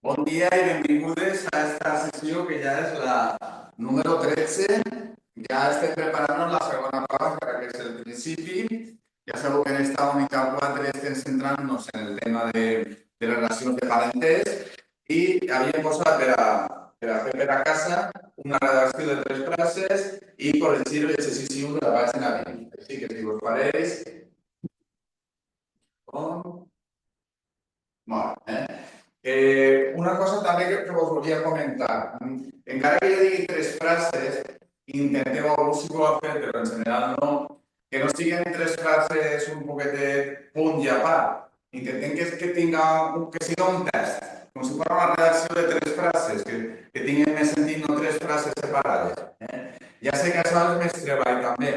Bon dia i benvingudes a esta sessió que ja és la número 13. Ja estem preparant la segona part, que és el principi. Ja sabeu que en esta unitat 4 estem centrant-nos en el tema de relacions de parentès i havíem posat per a fer per a casa una redacció de 3 frases i corregir l'exercici 1 de la pàgina 20. Així que si us pareix... Molt bé. Una cosa també que vos volia comentar. Encara que jo digui 3 frases, intenteu, algú si ho ha fet, però en general no, que no siguin 3 frases un poquetet punt i a part. Intentem que siga un test, com si fos una redacció de 3 frases, que tinguin més sentit, no 3 frases separades. Ja sé que això és més treball també,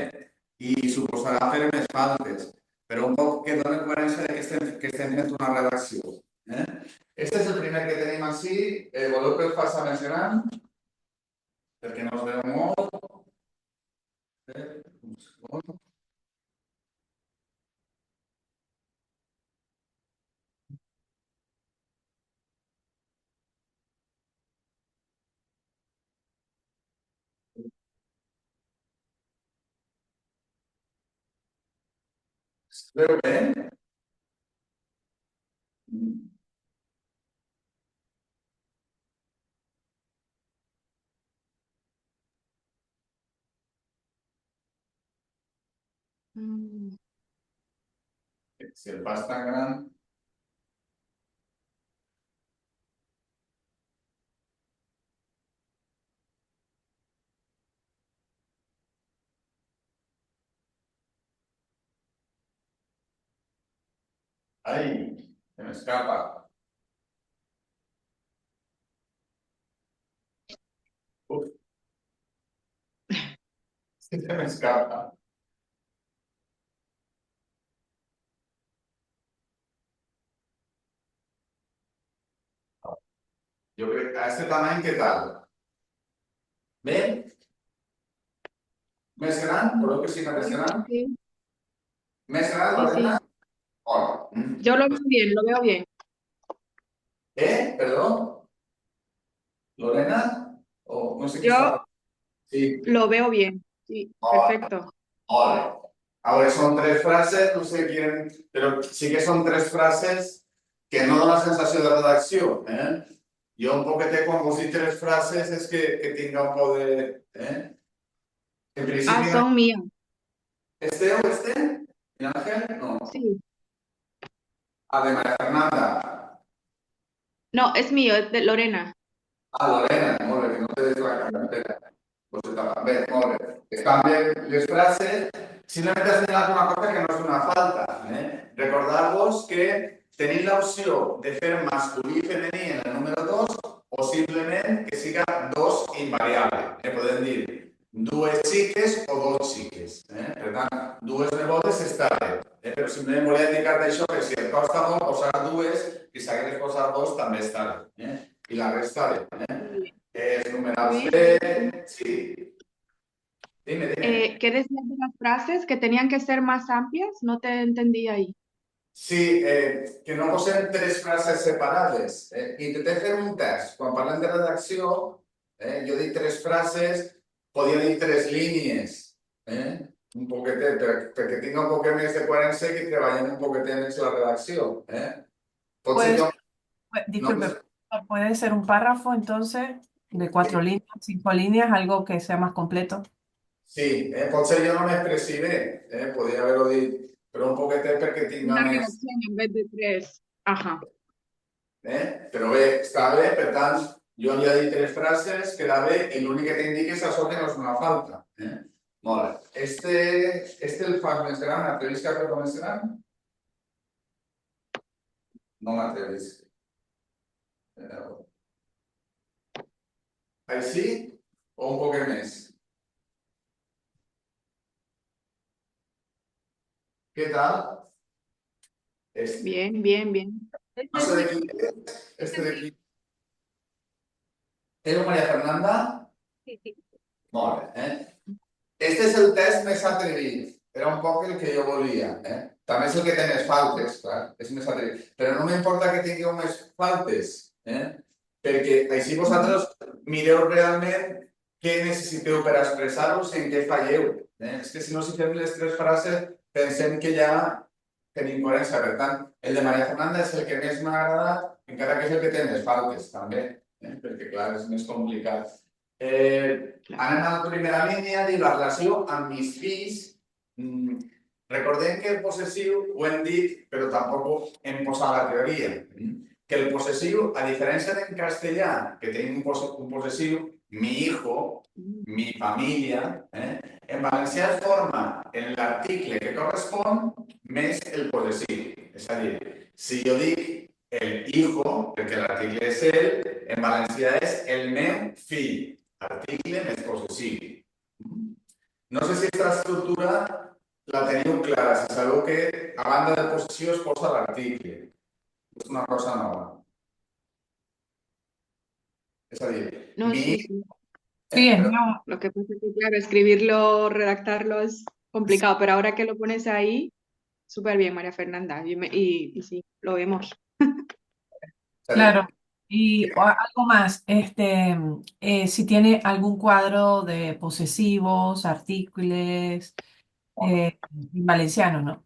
i suposarà fer més faltes, però un poc que doni coherència que estem fent una redacció. Este és el primer que tenim així. Voleu que el faci més gran? Perquè no es veu molt. Un segon. Es veu bé? Si el fas tan gran... Ai, se m'escapa. Uf, se m'escapa. Jo crec que a este tamany, què tal? Bé? Més gran? Voleu que siga més gran? Sí, Més gran, sí, Lorena? sí. Hola. Yo lo veo bien, lo veo bien. Perdó? Lorena? O no sé qui està... Yo Sí. lo veo bien. Sí, Hola. perfecto. Hola. Ahora son 3 frases, no sé quién, pero sí que son 3 frases que no dan la sensació de redacció. Jo un poquetet quan vos dic 3 frases és que tinga un poc de... En Ah, principi, son mías. ¿este o este? ¿Miguel Ángel? No. Sí. Ah, de María Fernanda. No, es mío, es de Lorena. Ah, Lorena, molt bé, que no te des la cartera. Pues està bé, molt bé. Estan bé les frases. Simplement has señalat una cosa que no és una falta. Recordar-vos que tenéis la opció de fer masculí i femení en el número 2 o simplement que siga 2 invariable. Podem dir dues xiques o dos xiques. Per tant, dues nebodes està bé. Però simplement volia indicar això, que si et costa molt posar dues, i si hagués posat dos també està bé. I la resta bé. Muy bien. És numerals Luis, bé, sí. Dime, dime. ¿qué decías de las frases que tenían que ser más amplias? No te entendí ahí. Sí, que no posem 3 frases separades. Intentem fer un test. Quan parlem de redacció, jo dic 3 frases, podia dir 3 línies. Un poquetet, perquè tinga un poquet més de coherència i que treballem un poquetet més la redacció. Potser Puede jo... ser, No, disculpe, puede ser un párrafo entonces de 4 líneas, 5 líneas, algo que sea más completo. sí, potser jo no m'expressi bé. Podria haver-ho dit, però un poquetet perquè tinga Una més... redacción en vez de 3. Ajá. Però bé, està bé, per tant, jo ja he dit 3 frases, queda bé, i l'únic que t'indica és això que no és una falta. Molt bé. Este el fas més gran, atrevisc a fer-lo més gran? No m'atrevisc. Així o un poc més? Què tal? Bien, bien, bien. No sé de qui és. Este de qui? Teniu Maria Fernanda? Sí, sí. Molt bé. Este és el test més atrevit. Era un poc el que jo volia. També és el que té més faltes, clar. És més atrevit. Però no m'importa que tingueu més faltes. perquè així vosaltres mireu realment què necessiteu per expressar-vos i en què falleu. És que si no, si fem les tres frases, pensem que ja tenim coherència. Per tant, el de Maria Fernanda és el que més m'ha agradat, encara que és el que té més faltes, també, perquè, clar, és més complicat. Anem a la primera línia, diu la relació amb mis fills. Recordem que el possessiu ho hem dit, però tampoc hem posat la teoria. Que el possessiu, a diferència d'en castellà, que tenim un possessiu, mi hijo, mi familia, en valencià es forma en l'article que correspon més el possessiu. És a dir, si jo dic el hijo, perquè l'article és el, en valencià és el meu fill, article més possessiu. No sé si aquesta estructura la teniu clara, si sabeu que a banda del possessiu es posa l'article. És una cosa nova. És a dir, No, mi... sí, sí. Sí, es Però- nuevo. Lo que pasa es que, claro, escribirlo, redactarlo es complicado, pero ahora que lo pones ahí, súper bien, María Fernanda. Y sí, lo vemos. Claro. Y algo más, si tiene algún cuadro de posesivos, artículos, en valenciano, ¿no?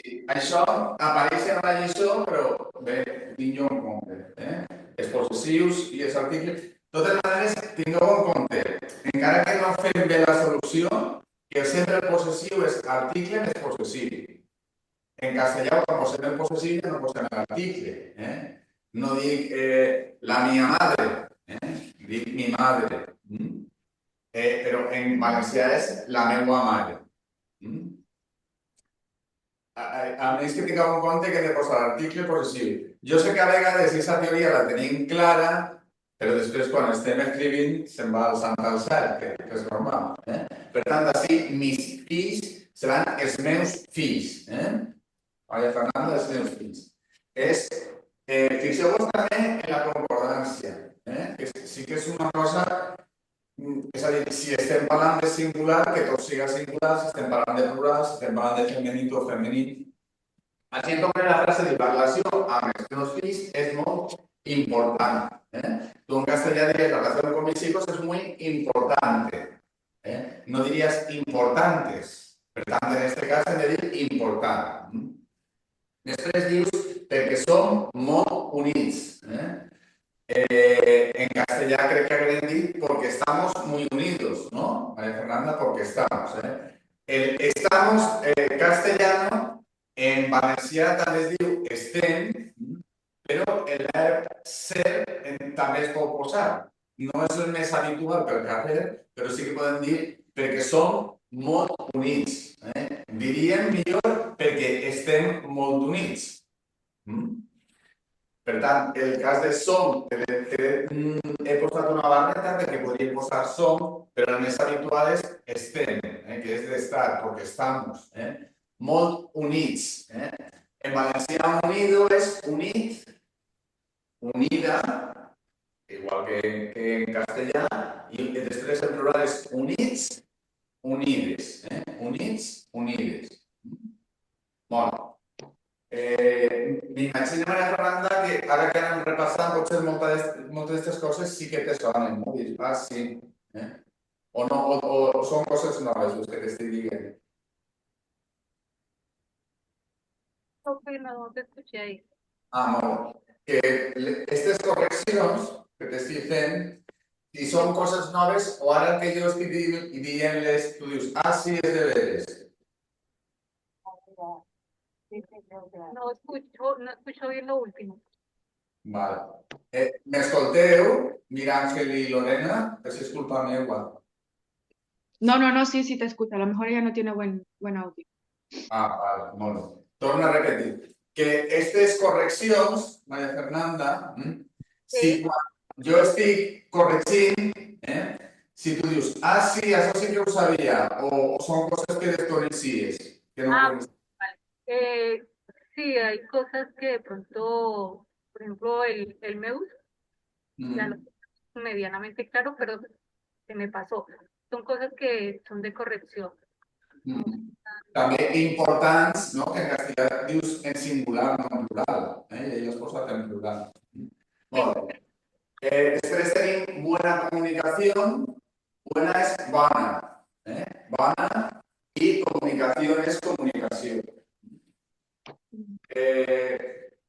Sí, això apareix en la lliçó, però bé, tingueu en compte. Els possessius i els articles. De totes maneres, tingueu en compte, encara que no fem bé la solució, que sempre el possessiu és article més possessiu. En castellà, quan posem el possessiu, ja no posem l'article. No dic la mia madre, dic mi madre. Però en valencià és la meua mare. A més que tingueu en compte que he de posar l'article possessiu. Jo sé que a vegades aquesta teoria la tenim clara, però després quan estem escrivint se'n va al sant al cel, que és normal. Per tant, així, mis fills seran els meus fills. Maria Fernanda, els meus fills. Fixeu-vos també en la concordància, que sí que és una cosa. És a dir, si estem parlant de singular, que tot siga singular, si estem parlant de plural, si estem parlant de femení o femení. Així en concret la frase de la relació amb els meus fills és molt important. Tu en castellà diries la relació con mis hijos es muy importante. No diries importantes. Per tant, en aquest cas hem de dir important. Després dius perquè som molt units. En castellà crec que habré dit porque estamos muy unidos, ¿no? María Fernanda, porque estamos. El estamos castellano, en valencià també es diu estem, però el verb ser també es pot posar. No és el més habitual pel carrer, però sí que podem dir perquè som molt units. Diríem millor perquè estem molt units. Per tant, el cas de som, he posat una barreta perquè podria posar som, però el més habitual és estem, que és d'estar, perquè estamos. Molt units. En valencià unido és unit, unida, igual que en castellà, i després el plural és units, unides. Units, unides. Molt. M'imagino, Maria Fernanda, que ara que anem repassant potser moltes d'aquestes coses sí que te sonen, no? Dius, sí. O no, o són coses noves, les que t'estic dient. No te escuché ahí. Molt bé. Que aquestes correccions que t'estic fent, si són coses noves o ara que jo estic dient-les, tu dius, sí, és de veres. No escucho bien lo último. Vale. M'escolteu, Mira, Àngel i Lorena? Si és culpa meva. No, sí, sí te escucha. A lo mejor ella no tiene buen audio. Vale, molt bé. Torno a repetir. Que aquestes correccions, Maria Fernanda, si quan jo estic corregint, si tu dius, sí, això sí que ho sabia, o són coses que desconeixies, que no coneixies. Vale. Sí, hay cosas que de pronto, por ejemplo, el MEUS, ya lo tengo medianamente claro, pero se me pasó. Son cosas que son de corrección. També importants, no? Que en castellà dius en singular, no en plural. I ella es posa en plural. Molt bé. després tenim bona comunicació. Buena és bona. Bona i comunicació és comunicació.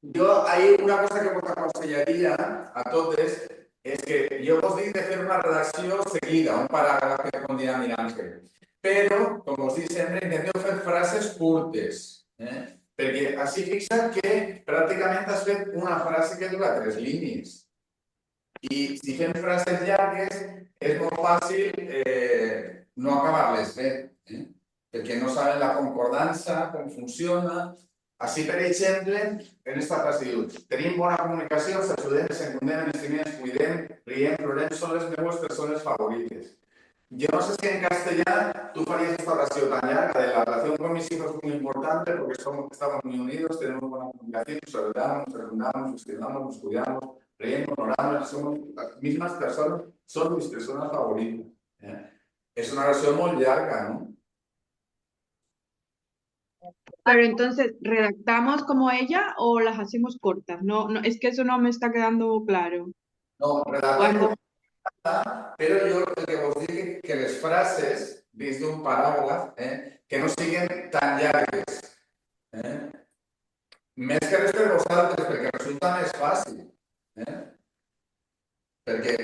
Jo, ahir una cosa que vos aconsellaria a totes és que jo vos dic de fer una redacció seguida, un paràgraf que com dirà Miràngel. Però, com us dic sempre, intenteu fer frases curtes. Perquè així fixa't que pràcticament has fet una frase que dura 3 línies. I si fem frases llargues és molt fàcil no acabar-les bé. Perquè no saben la concordança, com funciona. Així, per exemple, en aquesta frase diu: tenim bona comunicació, ens ajudem, ens encontem, ens estimem, ens cuidem, riem, plorem, són les meves persones favorites. Yo no sé si en castellano tú farías esta oración tan larga de la relación con mis hijos es muy importante porque estamos muy unidos, tenemos buena comunicación, nos ayudamos, nos ayudamos, nos estimamos, nos cuidamos, reímos, oramos, somos las mismas personas, son mis personas favoritas. Es una oración muy larga, ¿no? Pero entonces, ¿redactamos como ella o las hacemos cortas? No, no, es que eso no me está quedando claro. No, redactar Cuando, com però jo el que vos dic que les frases dins d'un paràgraf que no siguin tan llargues. Més que res per vosaltres, perquè resulta més fàcil. Perquè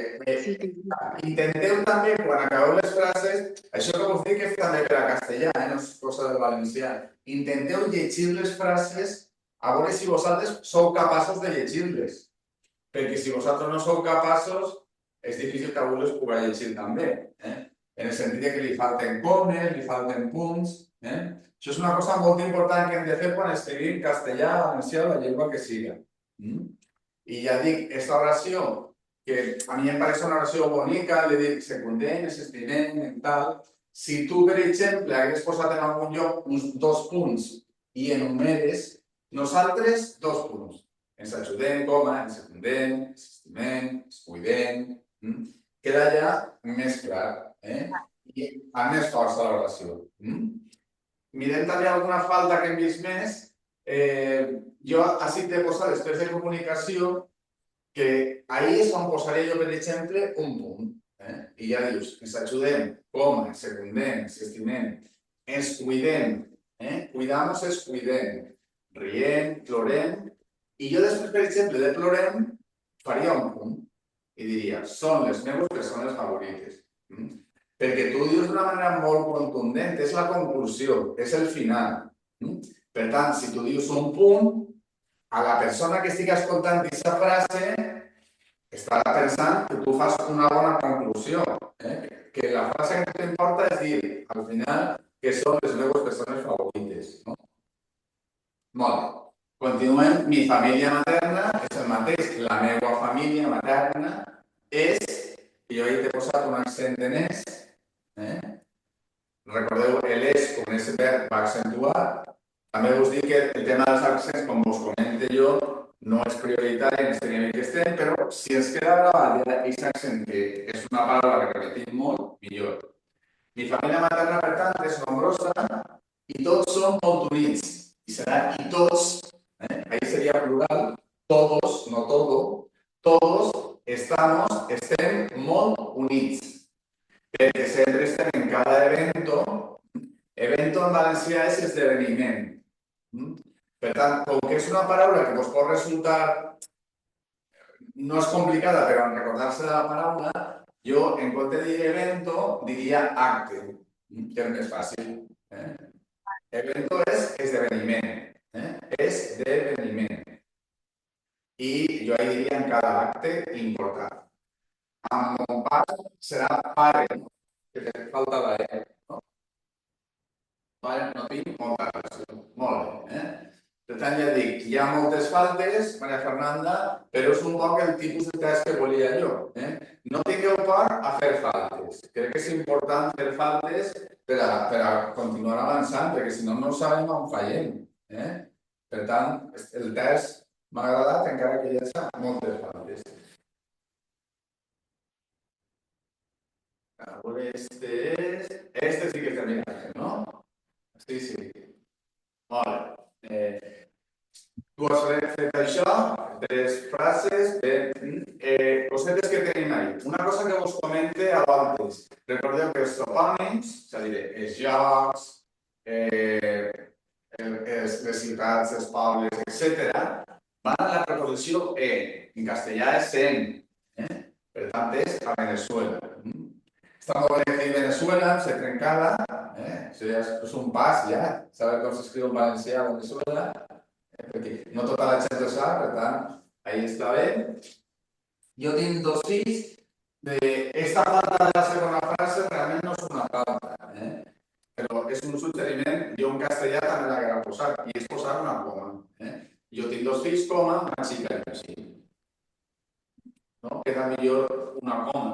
sí, claro. intenteu també, quan acabeu les frases, això que vos dic és també per a castellà, no és cosa del valencià, intenteu llegir les frases a veure si vosaltres sou capaços de llegir-les. Perquè si vosaltres no sou capaços, és difícil que algú les pugui llegir també. En el sentit que li falten comes, li falten punts. Això és una cosa molt important que hem de fer quan escrivim castellà, valencià, la llengua que siga. I ja dic, aquesta oració, que a mi em pareix una oració bonica, de dir, secundem, ens estimem, en tal. Si tu, per exemple, hagués posat en algun lloc uns 2 punts i enumeres, nosaltres 2 punts. Ens ajudem, coma, ens secundem, ens estimem, ens cuidem. Queda ja més clar. I amb més força l'oració. Mirem també alguna falta que hem vist més. Jo així t'he posat després de comunicació que ahí és on posaré jo, per exemple, un punt. I ja dius, ens ajudem, coma, ens secundem, ens estimem, ens cuidem. Cuidamos és cuidem. Riem, plorem. I jo després, per exemple, de plorem, faria un punt i diria, són les meves persones favorites. Perquè tu ho dius d'una manera molt contundent, és la conclusió, és el final. Per tant, si tu dius un punt, a la persona que estigui escoltant aquesta frase estarà pensant que tu fas una bona conclusió. Que la frase que t'importa és dir, al final, que són les meves persones favorites. Molt bé. Continuem. Mi família materna és el mateix. La meva família materna és, i jo he posat un accent en és. Recordeu l'és com és verb accentuat. També us dic que el tema dels accents, com us comento jo, no és prioritari en este nivell que estem, però si ens queda gravat aquest accent, que és una paraula que repetim molt, millor. Mi família materna, per tant, és nombrosa i tots són molt units. I serà i tots, ahí seria plural, todos, no todo, todos estem molt units. Perquè sempre estem en cada evento. Evento en valencià és esdeveniment. Per tant, com que és una paraula que us pot resultar, no és complicada, però en recordar-se de la paraula, jo, en compte de dir evento, diria acte, que és més fàcil. Evento és esdeveniment. Esdeveniment. I jo hi diria en cada acte important. Amb mon pare serà pare, que falta la E, no? Pare no tinc molta relació. Molt bé, Per tant, ja dic, hi ha moltes faltes, Maria Fernanda, però és un poc el tipus de test que volia jo. No tingueu por a fer faltes. Crec que és important fer faltes per a continuar avançant, perquè si no, no sabem on fallem. Per tant, el test m'ha agradat, encara que hi ha moltes faltes. Este sí que és de Miràngel, no? Sí. Molt bé. Tu has fet això, 3 frases, cosetes que tenim ahí. Una cosa que us comente abans. Recordeu que els topònims, és a dir, els llocs, les ciutats, els pobles, etc., van a la preposició E. En castellà és en. Per tant, és a Venezuela. Estamos por decir Venezuela, se trencada, eso ya es un pas, ya, saber cómo se escribe en valencià Venezuela, perquè no tota la gent ho sap, per tant, ahí està bé. Jo tinc 2 fills, esta falta de la segona frase realment no és una falta, però és un suggeriment, jo en castellà també l'haguera posat, i és posar una coma. Jo tinc 2 fills, coma, una xica i un xic. No? Queda millor una coma.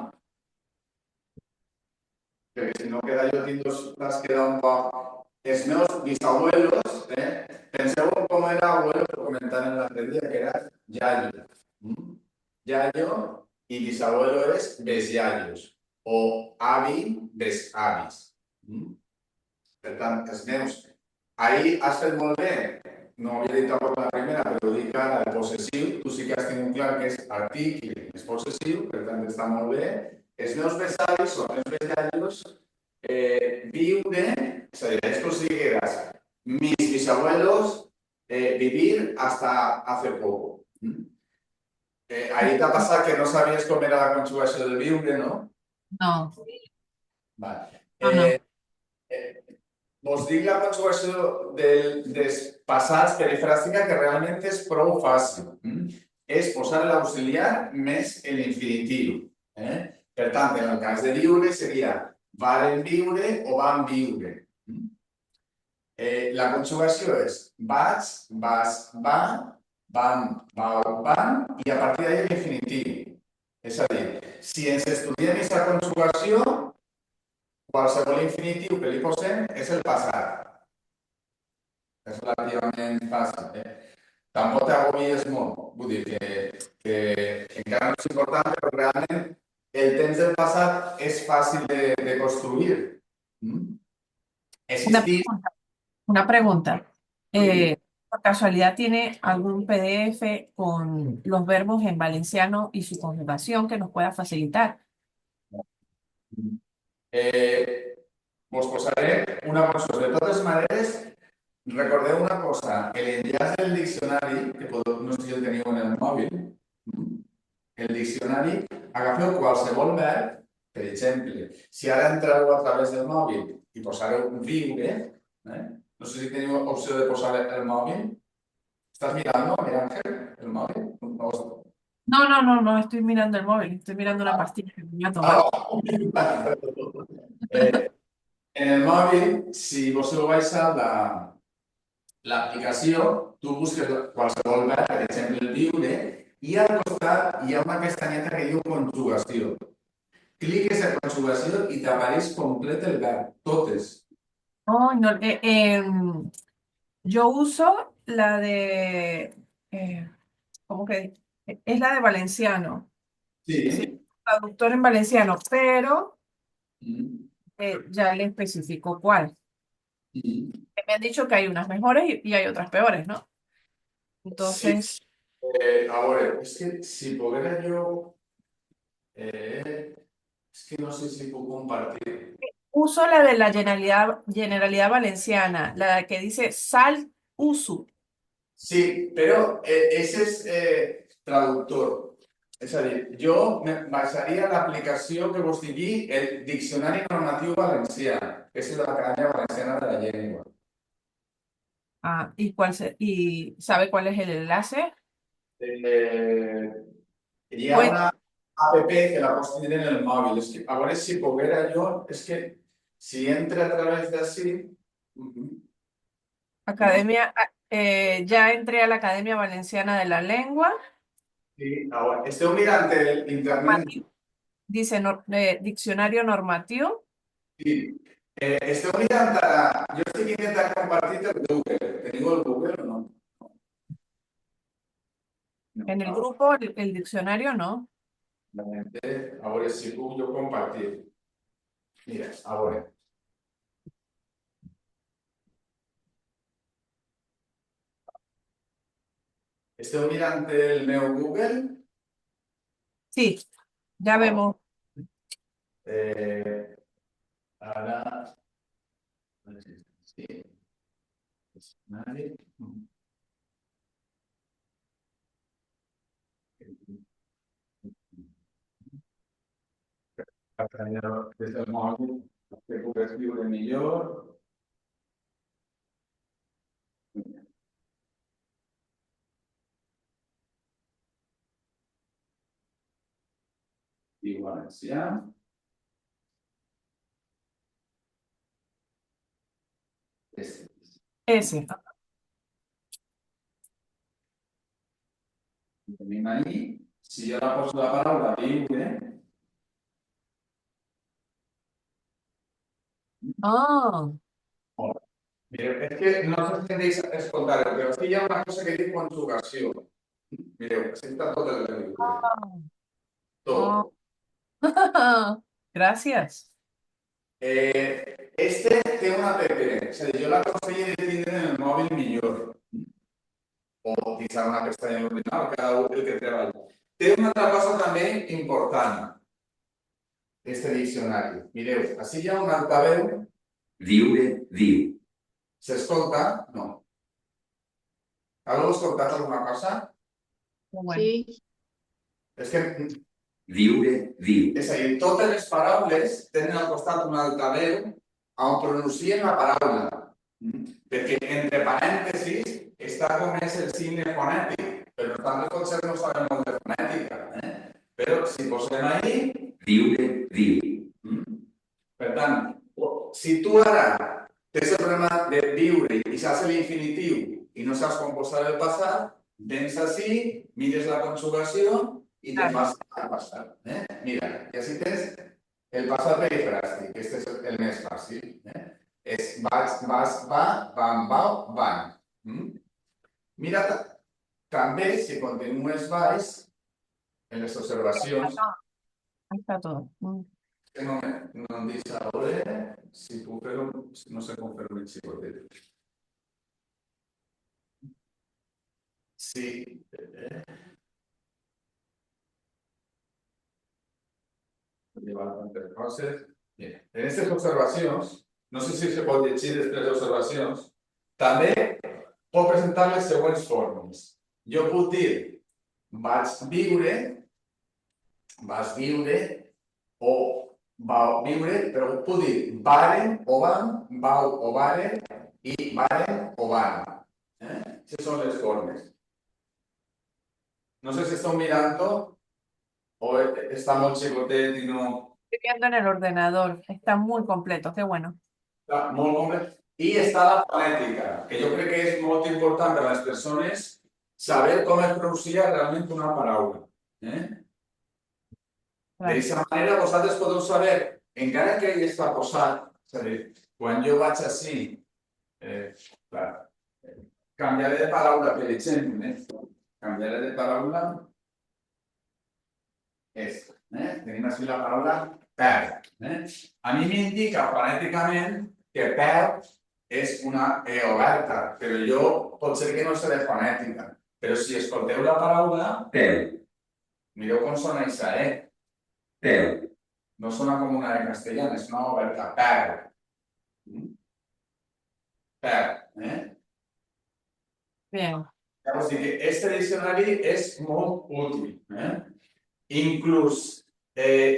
Perquè si no queda jo tinc 2 frases, queda un poc. Els meus bisabuelos, penseu en com era abuelo que comentaven l'altre dia, que era yayo. Yayo i bisabuelo és besyayos, o avi, besavis. Per tant, els meus. Ahir has fet molt bé, no havia dit tampoc la primera, però dic ara el possessiu, tu sí que has tingut clar que és article, és possessiu, per tant està molt bé. Els meus besavis o els meus besayos, viure, és a dir, esto sí que eras, mis bisabuelos, vivir hasta hace poco. Ahí te ha passat que no sabies com era la conjugació del viure, no? No, Vale. no. Vos dic la conjugació dels passats perifràstica que realment és prou fàcil. És posar l'auxiliar més l'infinitiu. Per tant, en el cas de viure seria varen viure o van viure. La conjugació és vaig, vas, va, van, vau, van, i a partir d'ahí l'infinitiu. És a dir, si ens estudiem aquesta conjugació, qualsevol infinitiu que li posem és el passat. És relativament fàcil. Tampoc t'agobies molt. Vull dir que encara no és important, però realment el temps del passat és fàcil de construir. Una pregunta. ¿Por casualidad tiene algún PDF con los verbos en valenciano y su conjugación que nos pueda facilitar? Vos posaré una cosa. De totes maneres, recordeu una cosa. L'enllaç del diccionari, que no sé si el teniu en el mòbil, el diccionari, agafeu qualsevol verb, per exemple, si ara entreu a través del mòbil i posareu viure, no sé si teniu opció de posar el mòbil. ¿Estás mirando, Miguel Ángel, el móvil? No, estoy mirando el móvil, estoy mirando una pastilla que me voy a tomar. En el mòbil, si vosotros vais a l'aplicació, tu busques qualsevol verb, per exemple, el viure, i al costat hi ha una pestanyeta que diu conjugació. Cliques en conjugació i t'apareix complet el verb, totes. Oh, no, yo uso la de, ¿cómo que? Es la de valenciano, Sí. traductor en valenciano, pero ya le especifico cuál. Me han dicho que hay unas mejores y hay otras peores, ¿no? Entonces, Ahora, es que si poguera yo, es que no sé si puedo compartir. uso la de la Generalidad Valenciana, la que dice sal uso. Sí, però ese és traductor. És a dir, jo me baixaria l'aplicació que vos digui el Diccionari Normatiu Valencià, que és l'Acadèmia Valenciana de la Llengua. Ah, ¿y sabe cuál es el enlace? Hi ha una app que la pots tenir en el mòbil. És que, a veure si poguera jo, és que si entra a través d'ací... Academia, ya entré a la Academia Valenciana de la Lengua. Sí, ahora, esteu mirant el internet. Dice diccionario normativo. Sí. Esteu mirant jo estic intentant compartir el Google. Teniu el Google o no? En el grupo, el diccionario no. A veure si puc jo compartir. Mira, a veure. Esteu mirant el meu Google? Sí, ya vemos. Ara... Sí. Escenari. Des del mòbil, que puc escriure millor. I valencià. Ese. Tenim ahí. Si jo la poso la paraula viure, Ah, mireu, és que no sé si entendeix escoltar-ho, però aquí hi ha una cosa que diu conjugació. Mireu, així està tot el viure. Tot. gracias. Este té una app, és a dir, jo l'aconsello de tindre en el mòbil millor. O dins una pestanya en l'ordinador, cada un el que treballa. Té una altra cosa també important, este diccionari. Mireu, així hi ha un altaveu. Viure, viu. S'escolta? No. Heu escoltat alguna cosa? Bueno. Sí, És que, Viure, viu. és a dir, totes les paraules tenen al costat un altaveu on pronuncien la paraula. Perquè entre parèntesis està com és el signe fonètic, però nosaltres potser no sabem molt de fonètica. Però si posem ahí... Viure, viu. Per tant, si tu ara tens el problema de viure i saps l'infinitiu i no saps com posar el passat, vens així, mires la conjugació i te vas a passar. Mira, i així tens el passat perifràstic, que este és el més fàcil. És vaig, vas, va, van, vau, van. Mira, també, si continues baix, en les observacions, Ahí está todo. que no em deixa veure si puc fer-ho, no sé com fer-ho en xicotet. Sí. Llevar tantes coses. Mira, en aquestes observacions, no sé si se pot llegir després d'observacions, també pot presentar les següents formes. Jo puc dir vaig viure, vas viure, o vau viure, però puc dir varen o van, vau o varen, i varen o van. Aquestes són les formes. No sé si esteu mirant o està molt xicotet i no... Estoy viendo en el ordenador. Está muy completo. Qué bueno. Està molt complet. I està la fonètica, que jo crec que és molt important per a les persones saber com es pronuncia realment una paraula. D'aquesta manera vosaltres podeu saber, encara que ell està posat, és a dir, quan jo vaig així, canviaré de paraula, per exemple, canviaré de paraula, tenim així la paraula perd. A mi m'indica fonèticament que perd és una E oberta, però jo pot ser que no sé de fonètica. Però si escolteu la paraula, Peu, mireu com sona aquesta E. peu. No sona com una E castellana, és una oberta. Perd. Perd. Bien. Llavors, dir que este diccionari és molt útil. Inclús,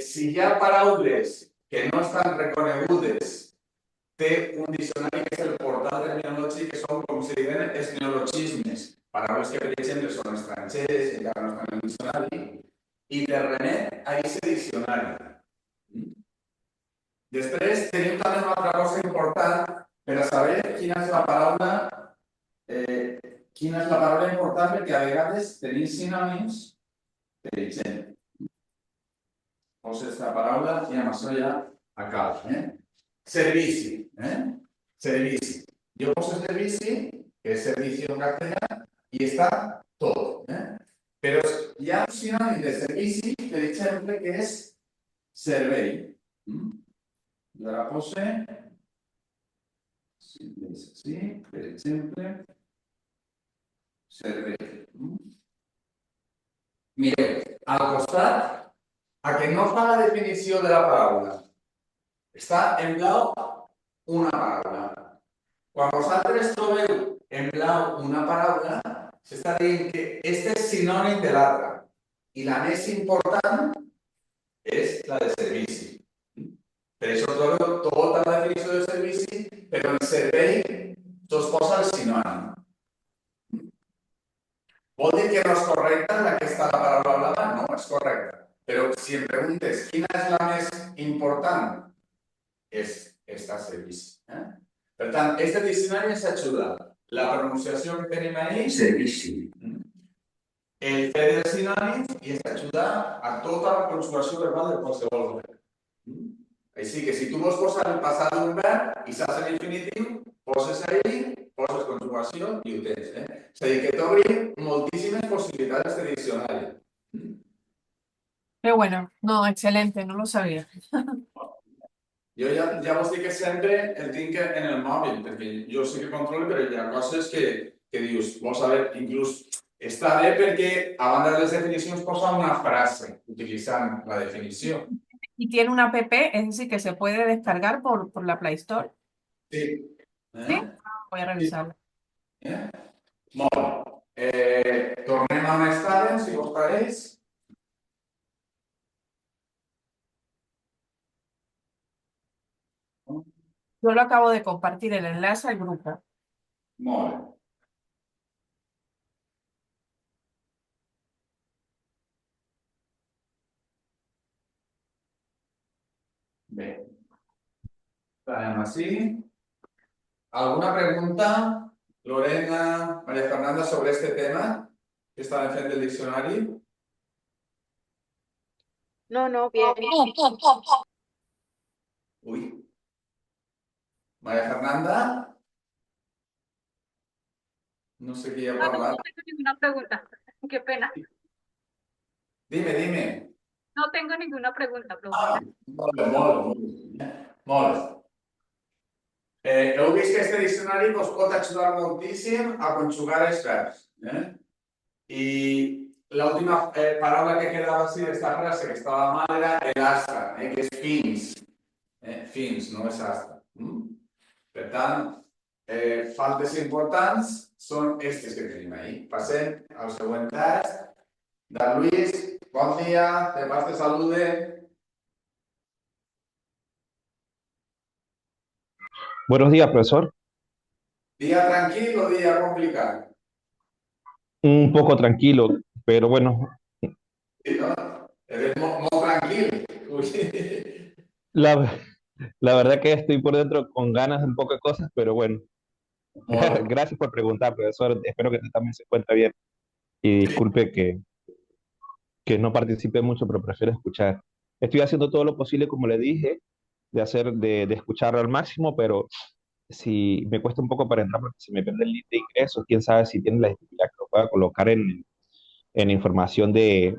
si hi ha paraules que no estan reconegudes, té un diccionari que és el portal terminològic, que són, com se diuen, els neologismes. Paraules que, per exemple, són estrangeres, i encara no estan en el diccionari, i te remet a aquest diccionari. Després, tenim també una altra cosa important per a saber quina és la paraula important, perquè a vegades tenim sinònims, per exemple. Poses la paraula i amb això ja acaba. Servici. Servici. Jo poso servici, que és servici en castellà, i està tot. Però hi ha un sinònim de servici, per exemple, que és servei. Jo la pose, sí, per exemple, servei. Mireu, al costat, a que no fa la definició de la paraula. Està en blau una paraula. Quan vosaltres trobeu en blau una paraula, s'està dient que este és sinònim de l'altra. I la més important és la de servici. Per això trobeu tota la definició de servici, però en servei s'us posa el sinònim. Vol dir que no és correcta la que està la paraula blava? No, és correcta. Però si em preguntes quina és la més important, és esta servici. Per tant, este diccionari ens ajuda la pronunciació que tenim ahí, Servici. el fer dels sinònims i ens ajuda a tota la conjugació verbal de qualsevol verb. Així que si tu vols posar el passat d'un verb i saps l'infinitiu, poses ahí, poses conjugació i ho tens. És a dir, que t'obri moltíssimes possibilitats de diccionari. Qué bueno. No, excelente, no lo sabía. Jo ja vos dic que sempre el tinc en el mòbil, perquè jo sí que controlo, però hi ha coses que dius, vols saber, inclús està bé perquè a banda de les definicions posa una frase utilitzant la definició. Y tiene una app, es decir, que se puede descargar por la Play Store. Sí. ¿Sí? Voy a revisarlo. Molt bé. Tornem a on estàvem, si vos pareix. Yo lo acabo de compartir el enlace al grupo. Molt bé. Bé. Estarem així. ¿Alguna pregunta, Lorena, María Fernanda, sobre este tema que están enfrente del diccionario? No, bien. Uy. María Fernanda. No sé qué iba a No hablar. tengo ninguna pregunta. Qué pena. Dime. No tengo ninguna pregunta, Ah, profesora. molt bé. Heu vist que este diccionari us pot ajudar moltíssim a conjugar els verbs. I l'última paraula que quedava així d'esta frase, que estava mal, era el astra, que és fins. Fins, no és astra. Per tant, faltes importants són aquestes que tenim ahí. Passem al següent test. Dan Luis, bon dia, de pas te salude. Buenos días, profesor. Día tranquilo, día complicado. Un poco tranquilo, pero bueno, Sí, ¿no? Eres muy tranquilo. Uy. la, la verdad que estoy por dentro con ganas de un poco de cosas, pero bueno, Molt bé. gracias por preguntar, profesor. Espero que usted también se encuentre bien y disculpe que no participe mucho, pero prefiero escuchar. Estoy haciendo todo lo posible, como le dije, de escucharlo al máximo, pero si me cuesta un poco para entrar porque se me pierde el link de ingresos, quién sabe si tiene la disponibilidad que lo pueda colocar en información de,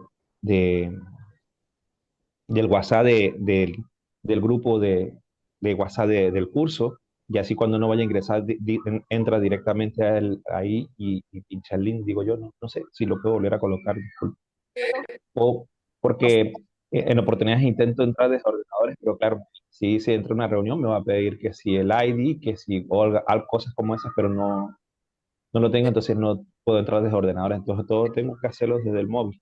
del WhatsApp del grupo de WhatsApp del curso, y así cuando no vaya a ingresar, entra directamente ahí y pincha el link, digo yo, no sé si lo puedo volver a colocar, disculpe. O porque en oportunidades intento entrar desde ordenadores, pero claro, si se entra a una reunión me va a pedir que si el ID, que si o cosas como esas, pero no lo tengo, entonces no puedo entrar desde ordenadores, entonces todo tengo que hacerlo desde el móvil.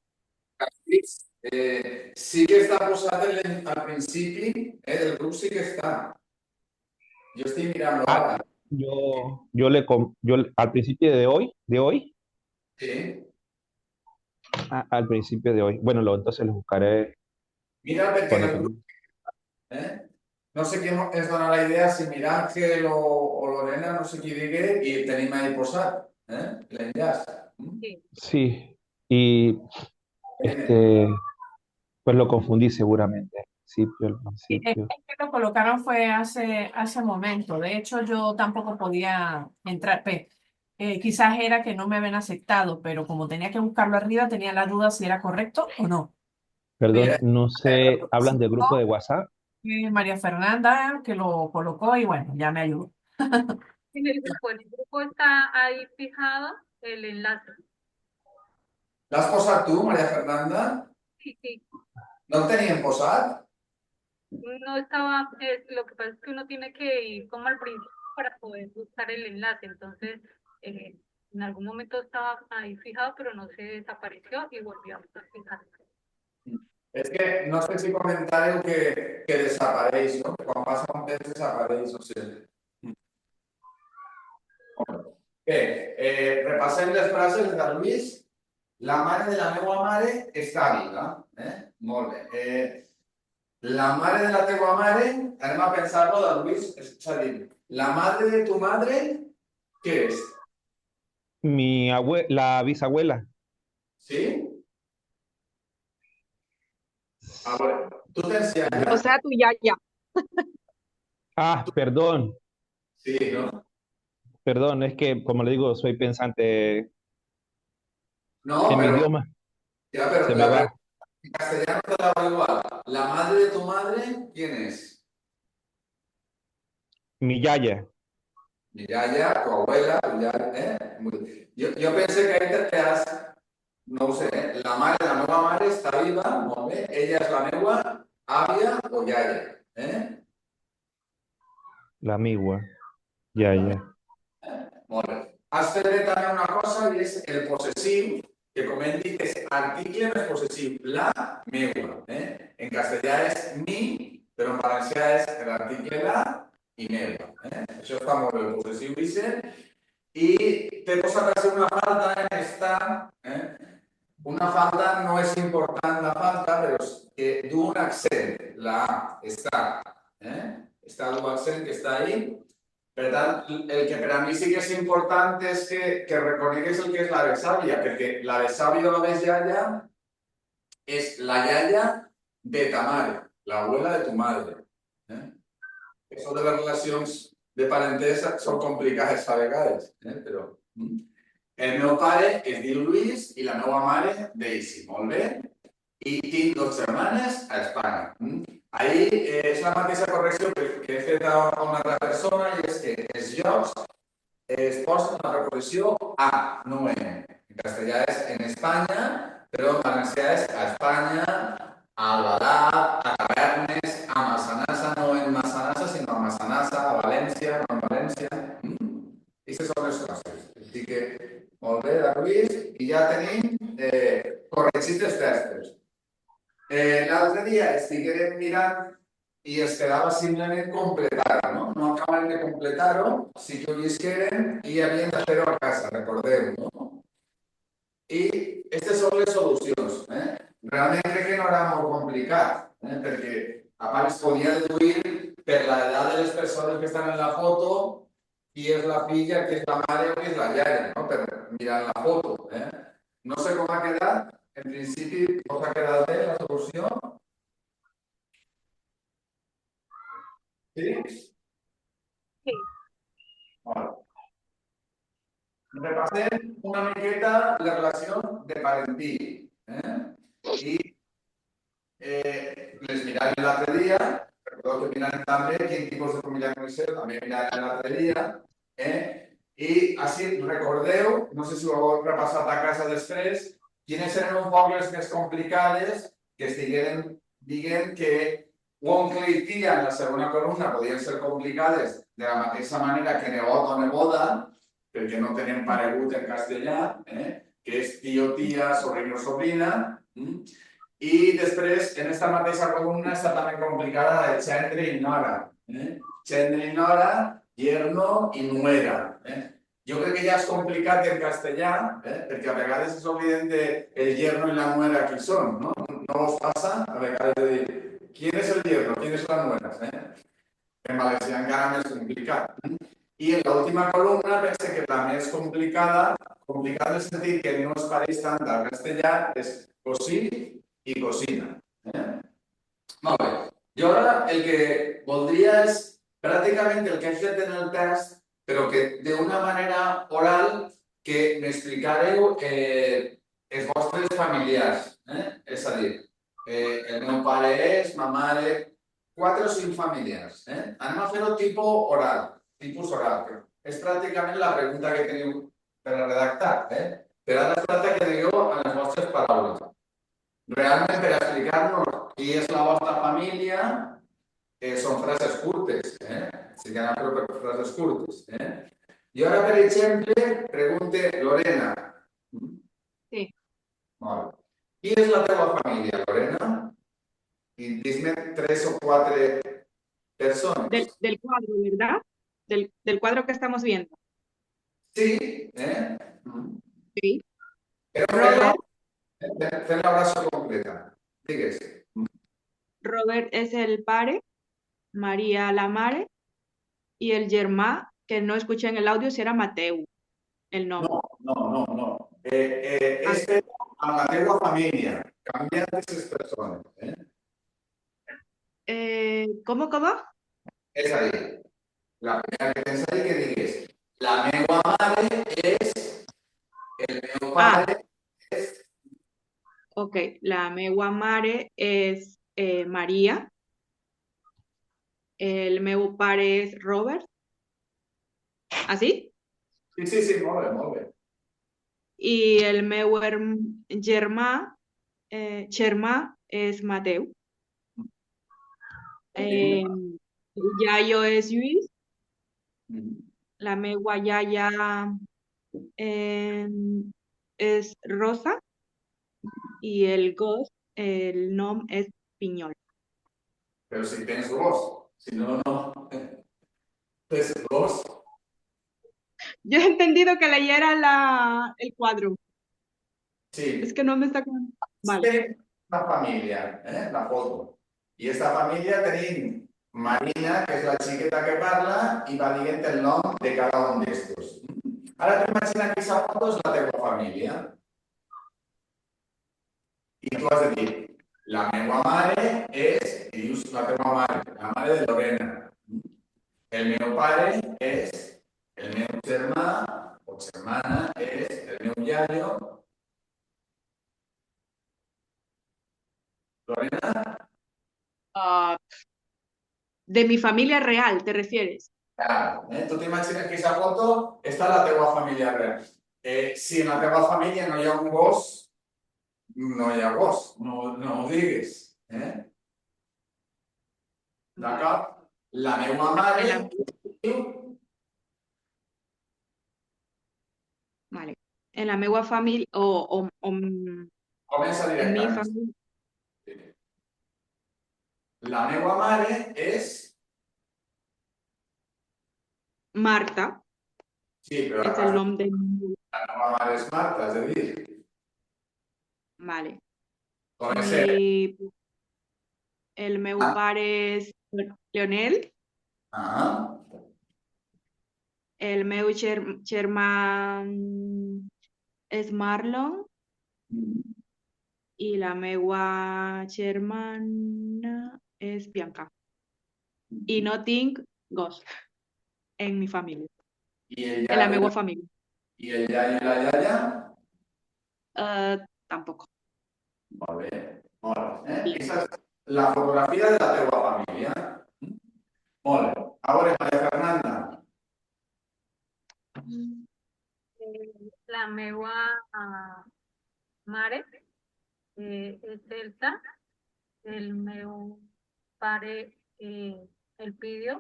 Sí que està posat al principi, del grup sí que està. Jo estic mirant-lo ara. Yo al principio de hoy, Sí. al principio de hoy, bueno, entonces lo buscaré Mira, perquè en cuando el termine. grup, no sé qui ens dona la idea, si Mirángel o Lorena, no sé qui digui, i el tenim ahí posat, l'enllaç. Sí, y pues lo confundí seguramente al Es principio. que lo colocaron fue hace momento. De hecho, yo tampoco podía entrar. Quizás era que no me habían aceptado, pero como tenía que buscarlo arriba, tenía la duda si era correcto o no. Perdón, no sé, ¿hablan del grupo de WhatsApp? María Fernanda que lo colocó y bueno, ya me ayudó. En el grupo está ahí fijado el enlace. L'has posat tu, María Fernanda? Sí, sí. No el teníem posat? No estaba, lo que pasa es que uno tiene que ir como al principio para poder buscar el enlace, entonces en algún momento estaba ahí fijado, pero no se desapareció y volvió a estar fijado. És que no sé si comentàreu que desapareix, no? Que quan passa un temps desapareix, no sé. Bé, repassem les frases de Lluís. La mare de la meva mare està viva. Molt bé. La mare de la teva mare, anem a pensar-lo de Lluís, és a dir, la madre de tu madre, què és? La bisabuela. ¿Sí? A ver, tú tens O yaya. sea, tu yaya. Ah, perdón, Sí, ¿no? perdón, es que como le digo, soy pensante No, en mi pero, idioma, ya, pero se me va. en castellano te la hago igual. La madre de tu madre, ¿quién es? Mi yaya. Mi yaya, tu abuela, tu yaya, ¿eh? Yo pensé que ahí te quedas, no sé, la mare de la meva mare està viva, molt bé, ella és la meva àvia o yaya, La migua. Yaya. Molt bé. Has fet bé també una cosa i és el possessiu, que com hem dit és article més possessiu, la meua. En castellà és mi, però en valencià és l'article la i meva. Això està molt bé, el possessiu Vicent. I t'he posat així una falta en esta. Una falta no és important la falta, però és que du un accent, la A, està. Està d'un accent que està ahí. Per tant, el que per a mi sí que és important és que reconegues el que és la besàvia, perquè la besàvia o la besjalla és la yaya de ta mare, l'abuela de tu madre. Això de les relacions de parentesa són complicades a vegades, però... El meu pare es diu Lluís i la meva mare Daisy, molt bé? I tinc dos germanes a Espanya. Ahí és la mateixa correcció que he fet a una altra persona i és que els llocs es posen la preposició a, no en. En castellà és en Espanya, però en valencià és a Espanya, a Albalat, a Tavernes, a Massanassa, no en Massanassa, sinó a Massanassa, a València, no en València. Aquestes són les coses. Així que, molt bé, Lluís, i ja tenim corregits els textos. L'altre dia estiguérem mirant i es quedava simplement completar-ho, no? No acaben de completar-ho, sí que ho llisqueren i havien de fer-ho a casa, recordeu, no? I aquestes són les solucions. Realment crec que no era molt complicat, perquè a part es podia deduir per l'edat de les persones que estan en la foto qui és la filla, qui és la mare o qui és la iaia, no? Per mirar la foto. No sé com ha quedat. En principi, us ha quedat bé la solució? Sí? Sí. Vale. Repassem una miqueta les relacions de parentiu. I les mirarem l'altre dia. Recordeu que mirarem també quin tipus de família coneixeu, també mirarem l'altre dia. I així recordeu, no sé si ho heu repassat a casa després, quines eren un poc les més complicades que estigueren dient que oncle i tia en la segona columna podien ser complicades de la mateixa manera que nebot o neboda, perquè no tenen paregut en castellà, que és tio, tia, sobrino, sobrina. I després, en aquesta mateixa columna, està també complicada la de gendre i nora. Gendre i nora, yerno i nuera. Jo crec que ja és complicat en castellà, perquè a vegades s'obliden del yerno i la nuera qui són, no? No us passa a vegades de dir ¿quién es el yerno? ¿Quién es la nuera? En valencià encara més complicat. I en l'última columna pense que la més complicada en el sentit que no es pareix tant al castellà, és cosí i cosina. Molt bé. Jo ara el que voldria és pràcticament el que he fet en el text, però que d'una manera oral que m'explicareu els vostres familiars. És a dir, el meu pare és, ma mare, 4 o 5 familiars. Anem a fer-ho tipus oral. És pràcticament la pregunta que teniu redactar, Per ara falta que digueu en les vostres paraules. Realment, per explicar-nos qui és la vostra família, són frases curtes, Si que aneu per frases curtes, I ara, per exemple, pregunte Lorena. Sí. Molt bé. Qui és la teva família, Lorena? I dis-me 3 o 4 persones. Del cuadro, ¿verdad? Del cuadro que estamos viendo. Sí, Sí. Però Robert, fem l'oració completa. Digues. Robert es el pare, María la mare, y el germà, que no escuché en el audio si era Mateu, el nombre. No. És amb la teva família. Canvia aquestes persones. ¿Cómo? És a dir, la primera que tens a dir que digues la meva mare és, el meu pare és... Ok, la meua mare es María, el meu pare es Robert, ¿así? Sí, molt bé. Y el meu germà, es Mateu. El iaio és Lluís, la meua iaia és Rosa y el gos, el nom és Pinyol. Però si tens gos, si no, no. Tens gos. Yo he entendido que leyera el cuadro. Sí. Es que no me está quedando. Vale. Tenim una família, la foto. I aquesta família tenim Marina, que és la xiqueta que parla, i va dient el nom de cada un d'estos. Ara t'imagina que aquesta foto és la teva família. I tu has de dir, la meva mare és, i dius la teva mare, la mare de Lorena. El meu pare és, el meu germà o germana és, el meu iaio. Lorena? De mi familia real, ¿te refieres? Claro, tu t'imagines que aquesta foto està a la teva família real. Si en la teva família no hi ha un gos, no hi ha gos, no ho digues. D'acord? La meva mare diu... Vale. En la meua familia, Comença en mi directament. familia, La meva mare és... Marta, Sí, però es el nombre. la meva mare és Marta, és a dir... Vale. Comencem. Y el meu pare és Leonel, el meu germà és Marlon i la meua germana és Bianca. I no tinc gos en mi família, I en la meua família. I el iaio i la iaia? Tampoc. Molt bé, molt bé. Aquesta és la fotografia de la teva família. Molt bé. Ara, Maria Fernanda. La meva mare és Elsa, el meu pare Elpidio,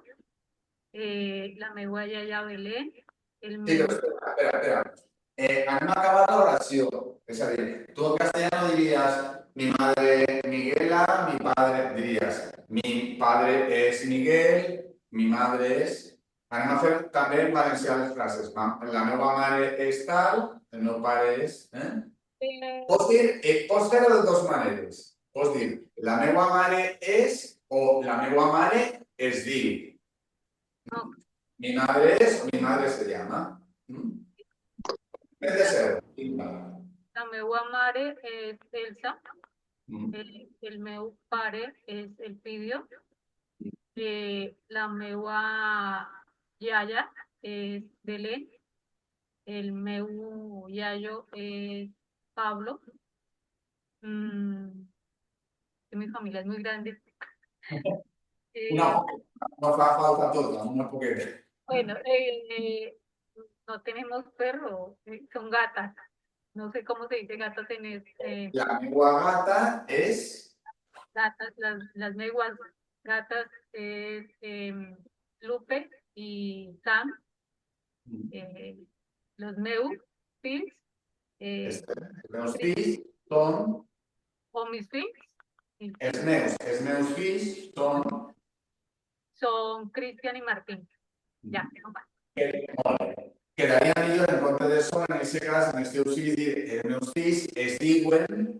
la meva iaia Belén, el Sí, meu... però espera. Anem a acabar l'oració. És a dir, tu en castellano diries mi madre Miguela, mi padre, diries mi padre es Miguel, mi madre es... Anem a fer també en valencià les frases. La meva mare és tal, el meu pare és... Pots fer-ho de dues maneres. Pots dir la meva mare és o la meva mare es diu. Mi madre es o mi madre se llama. Es de ser. La meva mare és Elsa, el meu pare és Elpidio, la meva iaia és Belén, el meu iaio és Pablo. Mi familia es muy grande. No fa falta tota, una poqueta. Bueno, no tenemos perro, son gatas. No sé cómo se dice gatas La mengua gata es gatas, las meguas gatas es Lupe y Sam, eh, los Meu, Phils, eh, los fills son o mis Phils, els meus fills son Cristian y Martín. Ya, no más. quedaria millor en compte de son, en aquest cas, els meus fills es diuen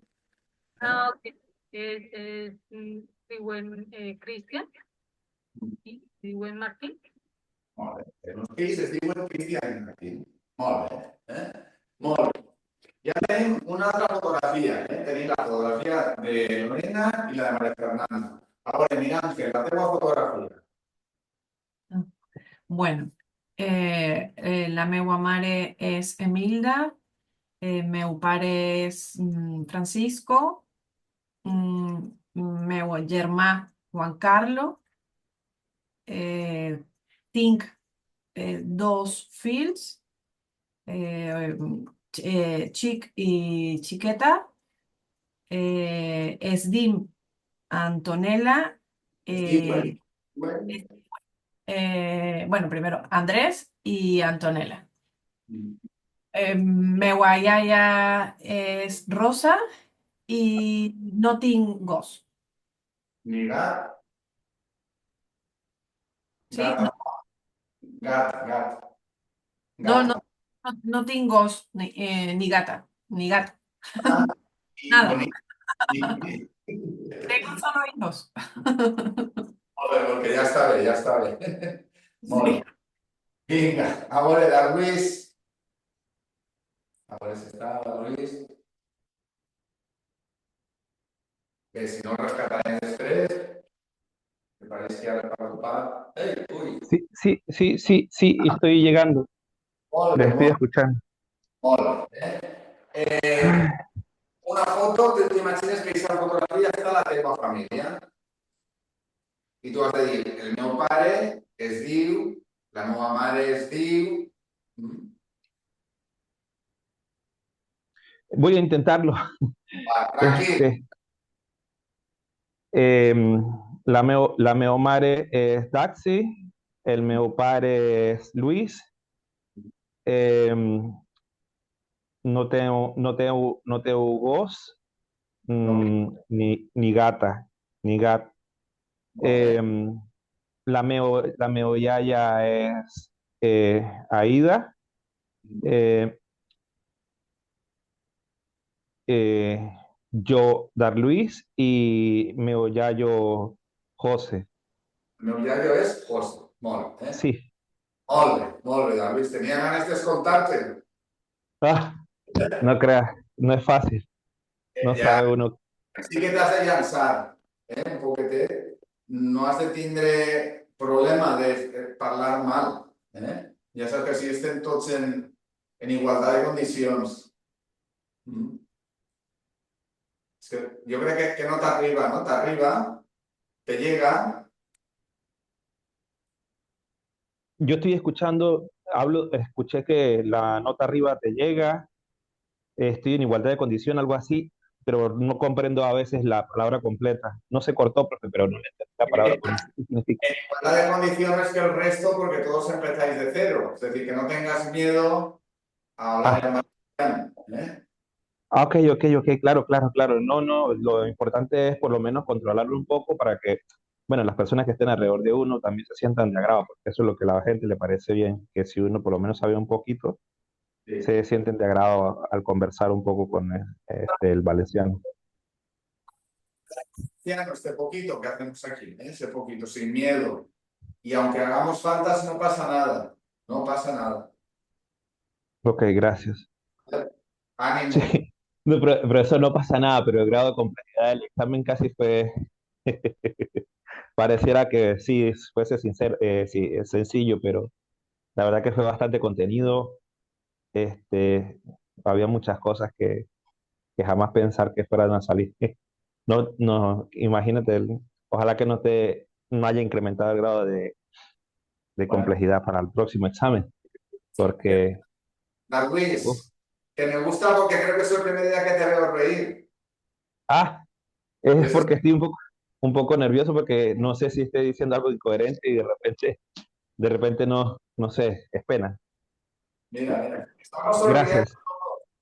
Ah, ok. Diuen Cristian y diuen Martín. molt bé. Els meus fills es diuen Cristian i Martín. Molt bé. Molt bé. Ja tenim una altra fotografia. Tenim la fotografia de Lorena i la de María Fernanda. A veure, mira, Ángel, la teva fotografia. Bueno, la meua mare es Emilda, meu pare es Francisco, meu germà Juan Carlo, tinc dos fills, xic i xiqueta, es diu Antonella, Es diuen? bueno, primero Andrés y Antonella. Meua iaia és Rosa i no tinc gos. Ni gat, Sí? gat, gat. No, no, no tinc gos, ni gata, ni gato. I Nada. bonic. Tengo solo hijos. Molt bé, perquè ja està bé, ja està bé. Molt Sí. bé. Vinga, a veure, la Luis. A veure si està la Luis. Bé, si no el rescatarem després. Me parece que ara està ocupat. Ei, ui. Sí, estoy llegando. Molt Les bé, estoy escuchando. molt bé. Una foto, t'imagines que aquesta fotografia està a la teva família. I tu has de dir, el meu pare es diu, la meva mare es diu... Voy a intentarlo. Va, tranquil. La meo mare es Daxi, el meu pare es Luis. No tengo gos, ni gata, ni gat. La meo yaya es Aida. Yo, Dar Luis, y meo yayo José. El meu iaio és José. Molt bé. Sí. Molt bé, Luis. Tenia ganes d'escoltar-te. No creas, no es fácil. No Ja, sabe uno. sí que t'has de llançar, un poquetet. No has de tindre problema de parlar mal. Ja saps que si estem tots en igualtat de condicions. És que jo crec que no t'arriba, no? T'arriba, te llega. Yo estoy escuchando, escuché que la nota arriba te llega, estoy en igualdad de condición, algo así, pero no comprendo a veces la palabra completa. No se cortó, profe, pero no le entendí la palabra completa. ¿Qué significa? En igualdad de condiciones que el resto, porque todos empezáis de cero. Es decir, que no tengas miedo a hablar en valenciano. Ok, claro. No, lo importante es por lo menos controlarlo un poco para que, bueno, las personas que estén alrededor de uno también se sientan de agrado, porque eso es lo que a la gente le parece bien, que si uno por lo menos sabe un poquito, Sí. se sienten de agrado al conversar un poco con el valenciano. Este poquito que hacemos aquí, ese poquito, sin miedo. Y aunque hagamos faltas, no pasa nada. No pasa nada. Ok, gracias. Ánimo. Sí. No, pero eso no pasa nada, pero el grado de complejidad del examen casi fue, pareciera que sí, fuese sincero, sí, es sencillo, pero la verdad que fue bastante contenido. Había muchas cosas que jamás pensar que fueran a salir. No, imagínate, ojalá que no haya incrementado el grado de Bueno. complejidad para el próximo examen. porque, uf, Darwis, que me gusta porque creo que es la primera día que te veo reír. ah, Y es eso es, porque estoy un poco nervioso porque no sé si estoy diciendo algo incoherente y de repente no, no sé, es pena. mira, mira, estamos sonriendo, Gracias,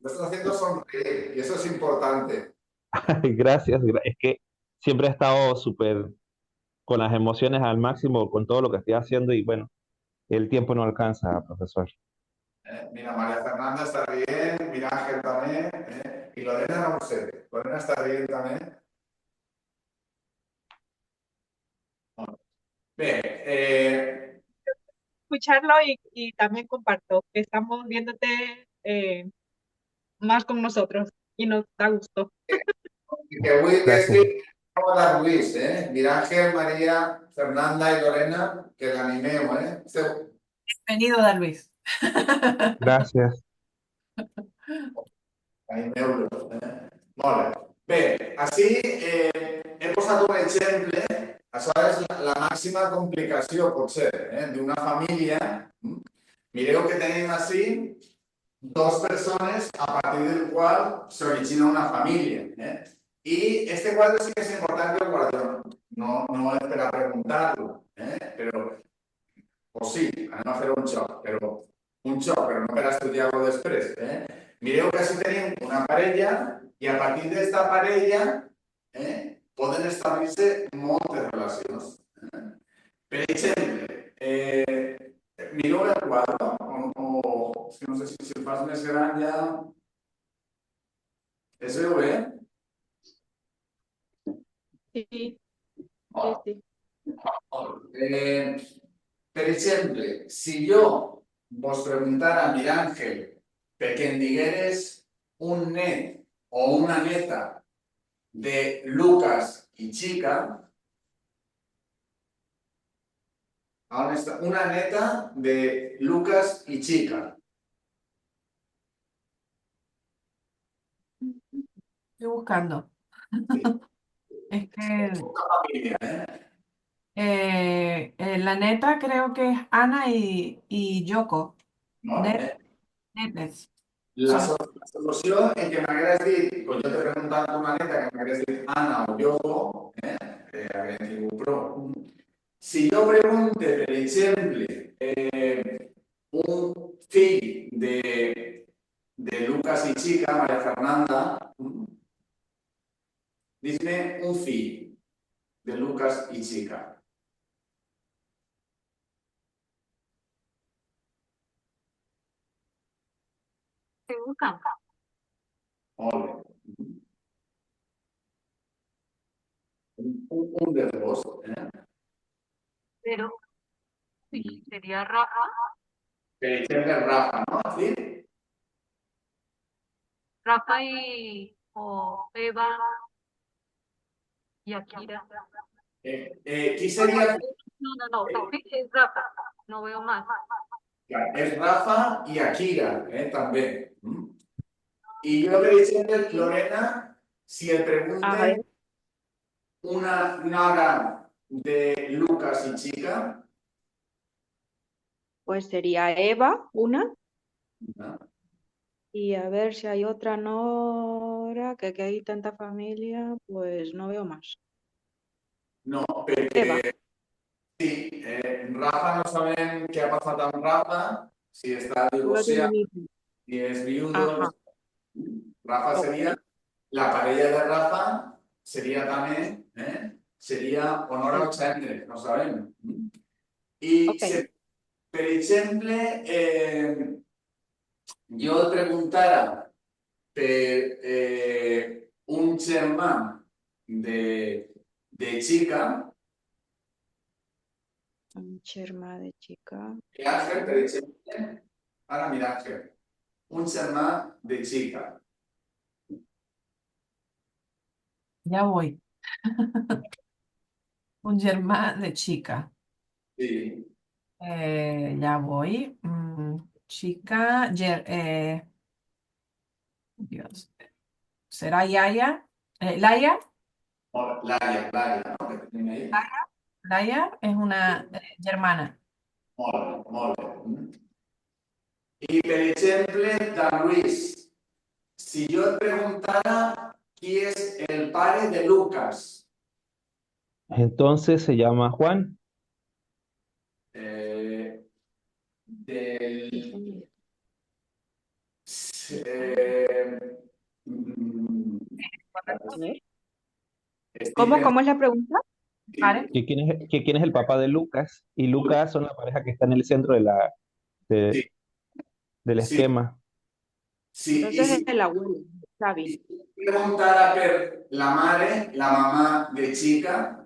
lo estás haciendo sonreír y eso es importante. gracias. Es que siempre he estado súper con las emociones al máximo con todo lo que estoy haciendo y bueno, el tiempo no alcanza, profesor. Mira, María Fernanda está bien, mira Ángel también, y Lorena no sé, Lorena está bien también. Bien, Escucharlo y también comparto que estamos viéndote más con nosotros y nos da gusto. es Gracias, que vamos a Luis, mira Ángel, María Fernanda y Lorena, que la animemos, Bienvenido, Dan Luis. gracias. Animeu-lo, Molt bé. Bé, així he posat un exemple, això és la màxima complicació, potser, d'una família. Mireu que tenim així dos persones a partir del qual s'origina una família. I este quadre sí que és important que el guardeu. No és per a preguntar-lo, però, o sí, anem a fer un xoc, però no per a estudiar-lo després. Mireu que així tenim una parella i a partir d'esta parella poden establir-se moltes relacions. Per exemple, mireu el quadre, o és que no sé si el fas més gran ja... Es veu bé? Sí, sí, sí. Per exemple, si jo vos preguntara a Miràngel perquè em digueres un net o una neta de Lucas i Chica, on està? Una neta de Lucas i Chica. Estoy buscando. Es que Família, la neta creo que es Ana y Yoko. No? Netes. La Son, solució en què m'hagués dit, quan jo t'he preguntat una neta que m'hagués dit Anna o Yoko, hagués tingut prou. Si jo pregunte, per exemple, un fill de Lucas i Chica, Maria Fernanda, dis-me un fill de Lucas i Chica. Estoy buscando. Molt bé. Un dels dos. Pero sí, sería Rafa, Per exemple, Rafa, no? Sí? Rafa y o Eva y Akira. Qui seria? No, sí, es Rafa, no veo más. És Rafa i Akira, també. I jo, per exemple, Lorena, si et A pregunte ver, una nora de Lucas y Chica, pues sería Eva, una, no, y a ver si hay otra Nora, que hay tanta familia, pues no veo más. no Eva, perquè sí, Rafa no sabem què ha passat amb Rafa, si està solo tiene divorciat, un hijo. si és viudo. Ajá, Rafa ok. seria, la parella de Rafa seria també, seria Honora o Chandler, no sabem. I Ok. si, per exemple, jo et preguntara per un germà de Chica, Un Cherma de chica. Àngel, per exemple, ara mira Àngel, un germà de Chica. ya voy. Un Germán de chica. Sí. Ya voy. Chica, Dios. ¿Será Yaya? Laia. Laia, no? Que tenim ahí. Laia es una germana. Molt bé, molt bé. I, per exemple, de Luis, si jo et preguntara qui és el pare de Lucas, Entonces se llama Juan. del... A ver. estic ¿Cómo es la pregunta? ¿Vale? ¿Quién es el papá de Lucas? Y Lucas son la pareja que está en el centro de- Sí, del sí, esquema. sí. I Entonces si el abuelo, Xavi. preguntara per la mare, la mamà de Chica,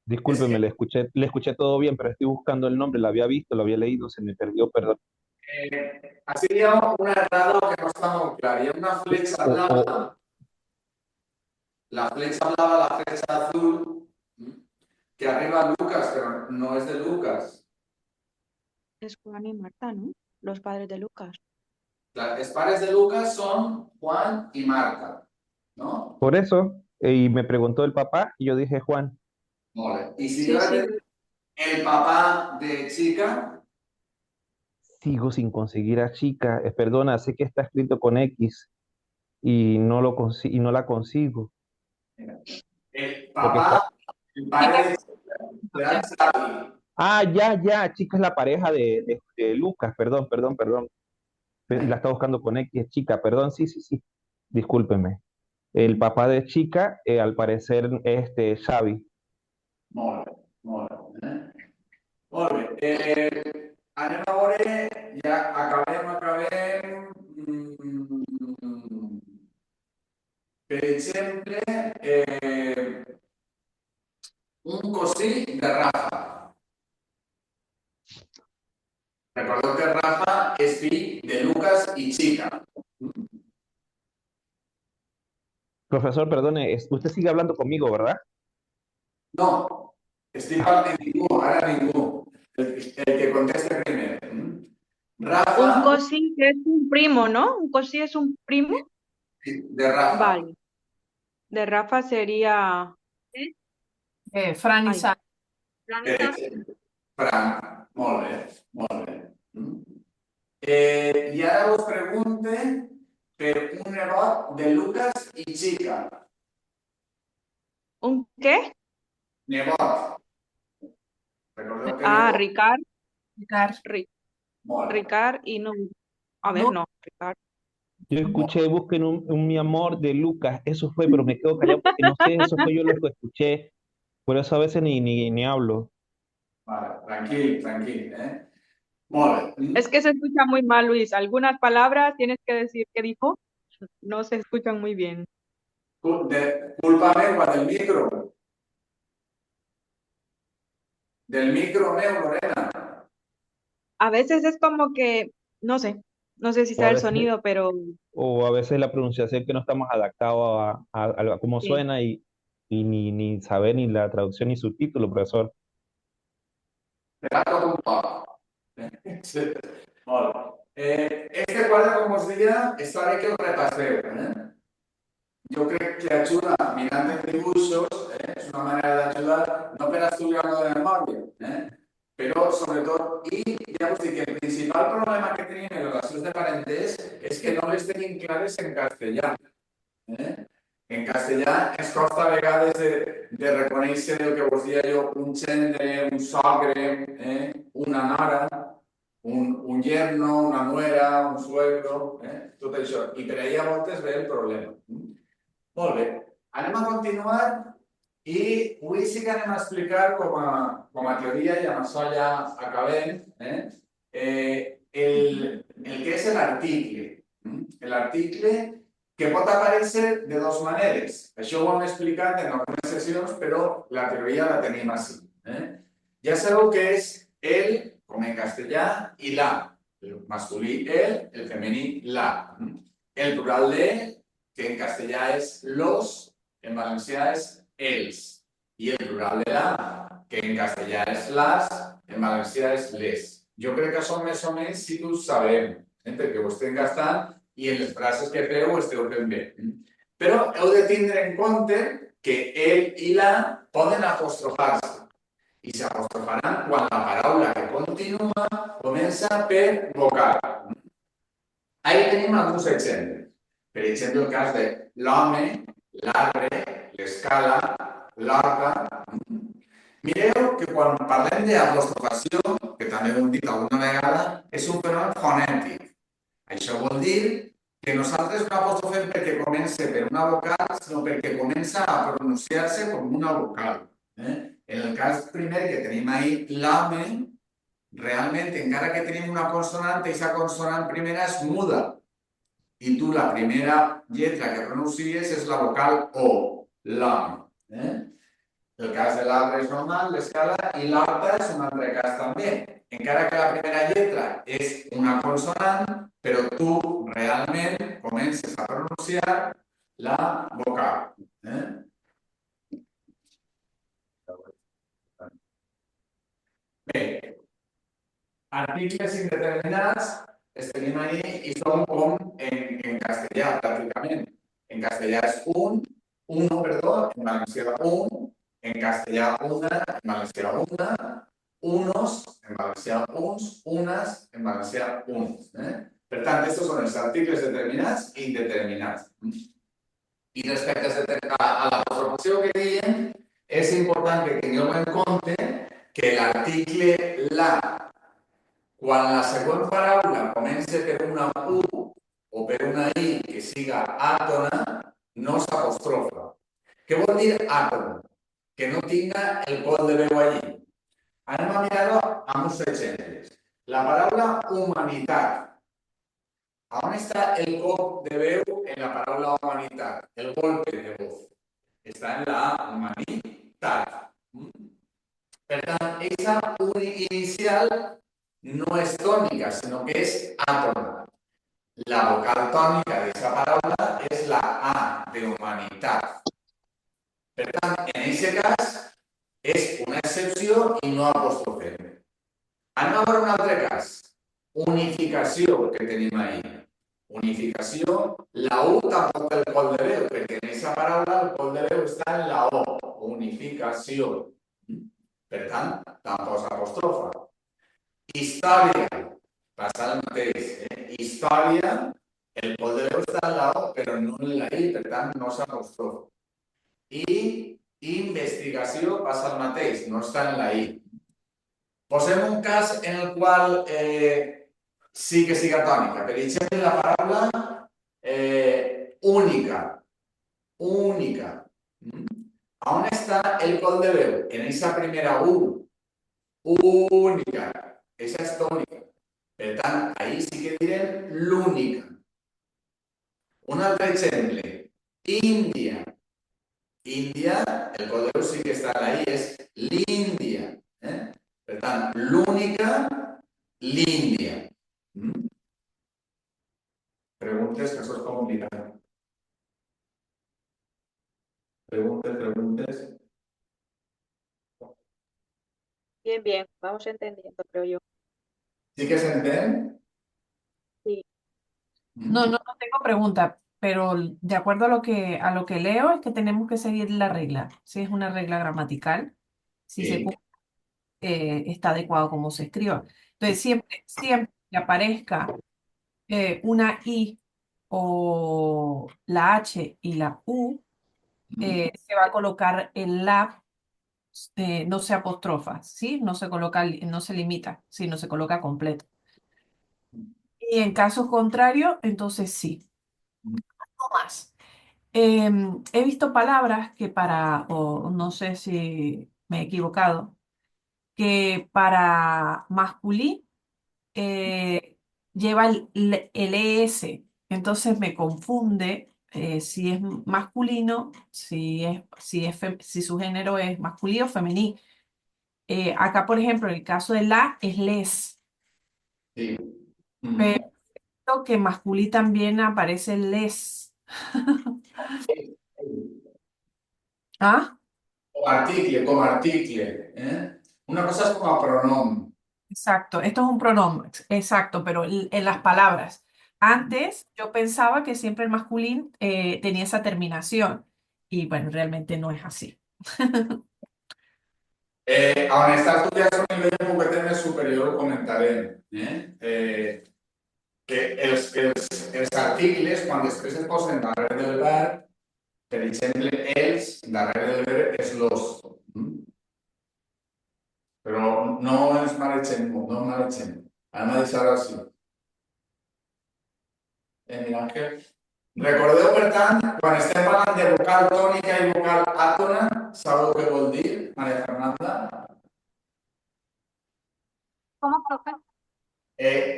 Discúlpeme, le escuché todo bien, pero estoy buscando el nombre, lo había visto, lo había leído, se me perdió, perdón. seria un errado que no està molt clar. Hi ha una fletxa O, blava, la fletxa blava, la fletxa azul, que arriba a Lucas, pero no es de Lucas. Es Juan y Marta, ¿no? Los padres de Lucas. Los padres de Lucas son Juan y Marta, ¿no? por eso, y me preguntó el papá, y yo dije Juan. Molt bé. I si Sí, jo sí. el papá de Chica, Sigo sin conseguir a Chica, perdona, sé que está escrito con X y no y no la consigo. el Porque está... papá, el padre de Chica, era Xavi. Ah, ya, Chica es la pareja de Lucas, perdón. La está buscando con X, Chica, perdón, sí. Discúlpeme. El papá de Chica, al parecer, Xavi. Molt bé, molt bé. Molt bé. Anem a veure, ja acabem. Per exemple, un cosí de Rafa. Recordeu que Rafa és fill de Lucas i Chica. Profesor, perdone, usted sigue hablando conmigo, ¿verdad? No, estic parlant de ningú, ara ningú. El que conteste primer. Rafa, Un cosí que es un primo, ¿no? Un cosí es un primo. de Rafa. Vale. De Rafa sería... Fran y Ay. Sara. Fran, molt bé. I ara us pregunte per un nebot de Lucas i Chica. ¿Un qué? Nebot. Recordeu que Ah, nebot? Ricard. Ricard. Molt bé. Ricard y no. A ver, no, Ricard. Yo escuché, busquen un mi amor de Lucas, eso fue, pero me quedo callado porque no sé, eso fue yo lo que escuché, por eso a veces ni hablo. Vale, tranquil. Molt bé. Es que se escucha muy mal, Luis. Algunas palabras tienes que decir qué dijo. No se escuchan muy bien. Culpa meva del micro. Del micro meu, Lorena. A veces es como que, no sé si O sea a el veces, sonido, pero o a veces la pronunciación que no estamos adaptados a cómo sí. suena y ni saber ni la traducción ni subtítulo, profesor. Serà tot un poc. Sí. Molt bé. Este quadre, com us deia, està bé que el repasseu. Jo crec que ajuda mirant els dibuixos, és una manera d'ajudar, no per estudiar-lo de memòria, però sobretot, i ja us dic que el principal problema que tenim en les relacions de parentès és que no les tenim clares en castellà. En castellà ens costa a vegades de reconèixer el que vos deia jo, un gendre, un sogre, una nora, un yerno, una nuera, un suegro, tot això. I per ahí a voltes ve el problema. Molt bé, anem a continuar i avui sí que anem a explicar com a teoria, i amb això ja acabem, el que és l'article. L'article que pot aparèixer de dues maneres. Això ho hem explicat en algunes sessions, però la teoria la tenim així. Ja sabeu que és el, com en castellà, i la. El masculí el femení la. El plural de, que en castellà és los, en valencià és els. I el plural de la, que en castellà és las, en valencià és les. Jo crec que això més o menys sí que ho sabem, perquè ho estem gastant i en les frases que feu ho esteu fent bé. Però heu de tindre en compte que el i la poden apostrofar-se. i s'apostrofaran quan la paraula que continua comença per vocal. Ahí tenim alguns exemples. Per exemple, el cas de l'home, l'arbre, l'escala, l'horta. Mireu que quan parlem d'apostrofació, que també ho hem dit alguna vegada, és un fenomen fonètic. Això vol dir que nosaltres no apostrofem perquè comença per una vocal, sinó perquè comença a pronunciar-se com una vocal. En el cas primer que tenim ahí, l'home, realment, encara que tenim una consonant, aquesta consonant primera és muda. I tu la primera lletra que pronuncies és la vocal O, l'home. El cas de l'arbre és normal, l'escala, i l'horta és un altre cas també. Encara que la primera lletra és una consonant, però tu realment comences a pronunciar la vocal. Bé, articles indeterminats els tenim ahí i són com en castellà, pràcticament. En castellà és uno, en valencià un, en castellà una, en valencià una, unos, en valencià uns, unes, en valencià uns. Per tant, aquests són els articles determinats i indeterminats. I respecte a la formació que dèiem, és important que tingueu en compte que l'article la, quan la següent paraula comença per una U o per una I que siga àtona, no s'apostrofa. Què vol dir àtona? Que no tinga el col de veu allí. Anem a mirar-ho amb uns exemples. La paraula humanitat. On està el cop de veu en la paraula humanitat? El golpe de voz. Està en la humanitat. Per tant, aquesta inicial no és tònica, sinó que és àtona. La vocal tònica d'aquesta paraula és la A, de humanitat. Per tant, en aquest cas, és una excepció i no apostrofem. Anem a veure un altre cas. Unificació, que tenim ahí. Unificació, la U tampoc té el col de veu, perquè en aquesta paraula el col de veu està en la O. Unificació. Per tant, tampoc s'apostrofa. Història, passa el mateix. Història, el col de veu està en la O, però no en la I, per tant, no s'apostrofa. I investigació passa el mateix, no està en la I. Posem un cas en el qual sí que siga tònica. Per exemple, la paraula única. Única. On està el col de veu? En aquesta primera U. Única. Aquesta és tònica. Per tant, ahí sí que direm l'única. Un altre exemple. Índia. Índia, el col de veu sí que està a la I, és l'Índia. Per tant, l'única, l'Índia. Preguntes, que això és complicat. Preguntes. Bien, bien, vamos entendiendo, creo yo. ¿Sí que se entiende? Sí. No tengo pregunta, pero de acuerdo a lo que leo es que tenemos que seguir la regla. Si es una regla gramatical, si se Sí. cumple, está adecuado como se escriba. Entonces, siempre que aparezca una I o la H y la U, se va a colocar el la, no se apostrofa, ¿sí? No se coloca, no se limita, sino se coloca completo. Y en caso contrario, entonces sí. No más. He visto palabras que o no sé si me he equivocado, que para masculín lleva el ES, entonces me confunde si es masculino, si su género es masculino o femenino. Acá, por ejemplo, en el caso de la es les, Sí. pero creo que masculí también aparece les. ¿Ah? Com a article. Una cosa és com a pronom. Exacto, esto es un pronombre, exacto, pero en las palabras. Antes yo pensaba que siempre el masculino tenía esa terminación y bueno, realmente no es así. On està estudiant un nivell un poquet més superior, ho comentarem. Que els articles, quan després es posen darrere del verb, per exemple, els, darrere del verb és los. Però no ens maregem, no maregem. Anem a deixar-ho així. Miguel Ángel. Recordeu, per tant, quan estem parlant de vocal tònica i vocal àtona, sabeu què vol dir, Maria Fernanda? ¿Cómo, profe?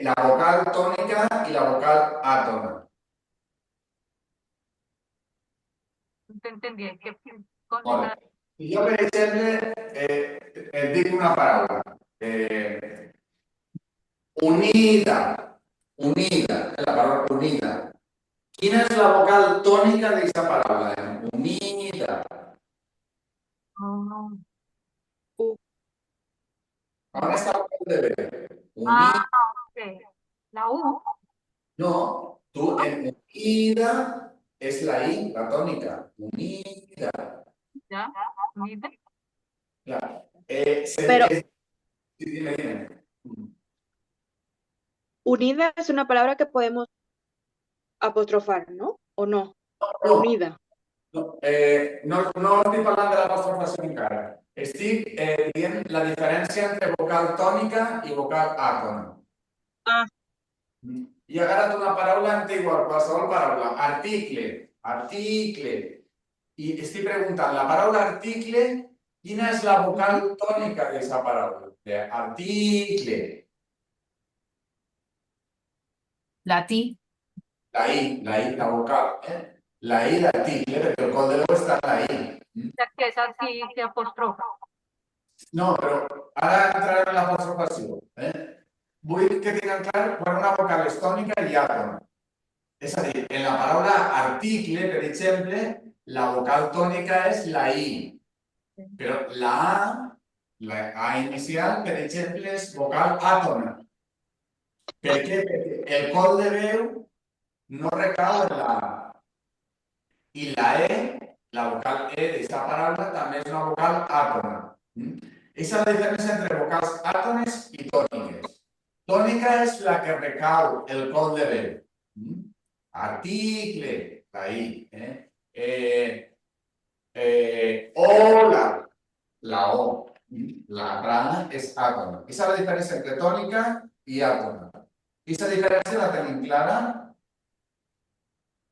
La vocal tònica i la vocal àtona. No te entendí. Es que Vale. Si jo, per exemple, et dic una paraula. Unida. Unida. La paraula unida. Quina és la vocal tònica d'aquesta paraula? Unida. On està el vocal de B? Unida. ok. La U. No, tu en unida és la I, la tònica. Unida. Ya. Unida. Claro. Pero- Sí, dime. Unida es una palabra que podemos apostrofar, ¿no? ¿O no? No. Unida. No estic parlant de l'apostrofació encara. Estic dient la diferència entre vocal tònica i vocal àtona. Ah. I he agarrat una paraula antigua, qualsevol paraula. Article. Article. I estic preguntant, la paraula article, quina és la vocal tònica d'aquesta paraula? Article. La ti. La I, la vocal. La I d'article, perquè el col de veu està en la I. O sea, que es así, se apostrofa. No, però ara entrarem en l'apostrofació. Vull que tinguem clar quan una vocal és tònica i àtona. És a dir, en la paraula article, per exemple, la vocal tònica és la I. Però la A inicial, per exemple, és vocal àtona. Per què? Perquè el col de veu no recau en la A. I la E, la vocal E d'aquesta paraula, també és una vocal àtona. És la diferència entre vocals àtones i tòniques. Tònica és la que recau el col de veu. Article, la I. Hola, la O. La rana és àtona. És la diferència entre tònica i àtona. Aquesta diferència la tenim clara?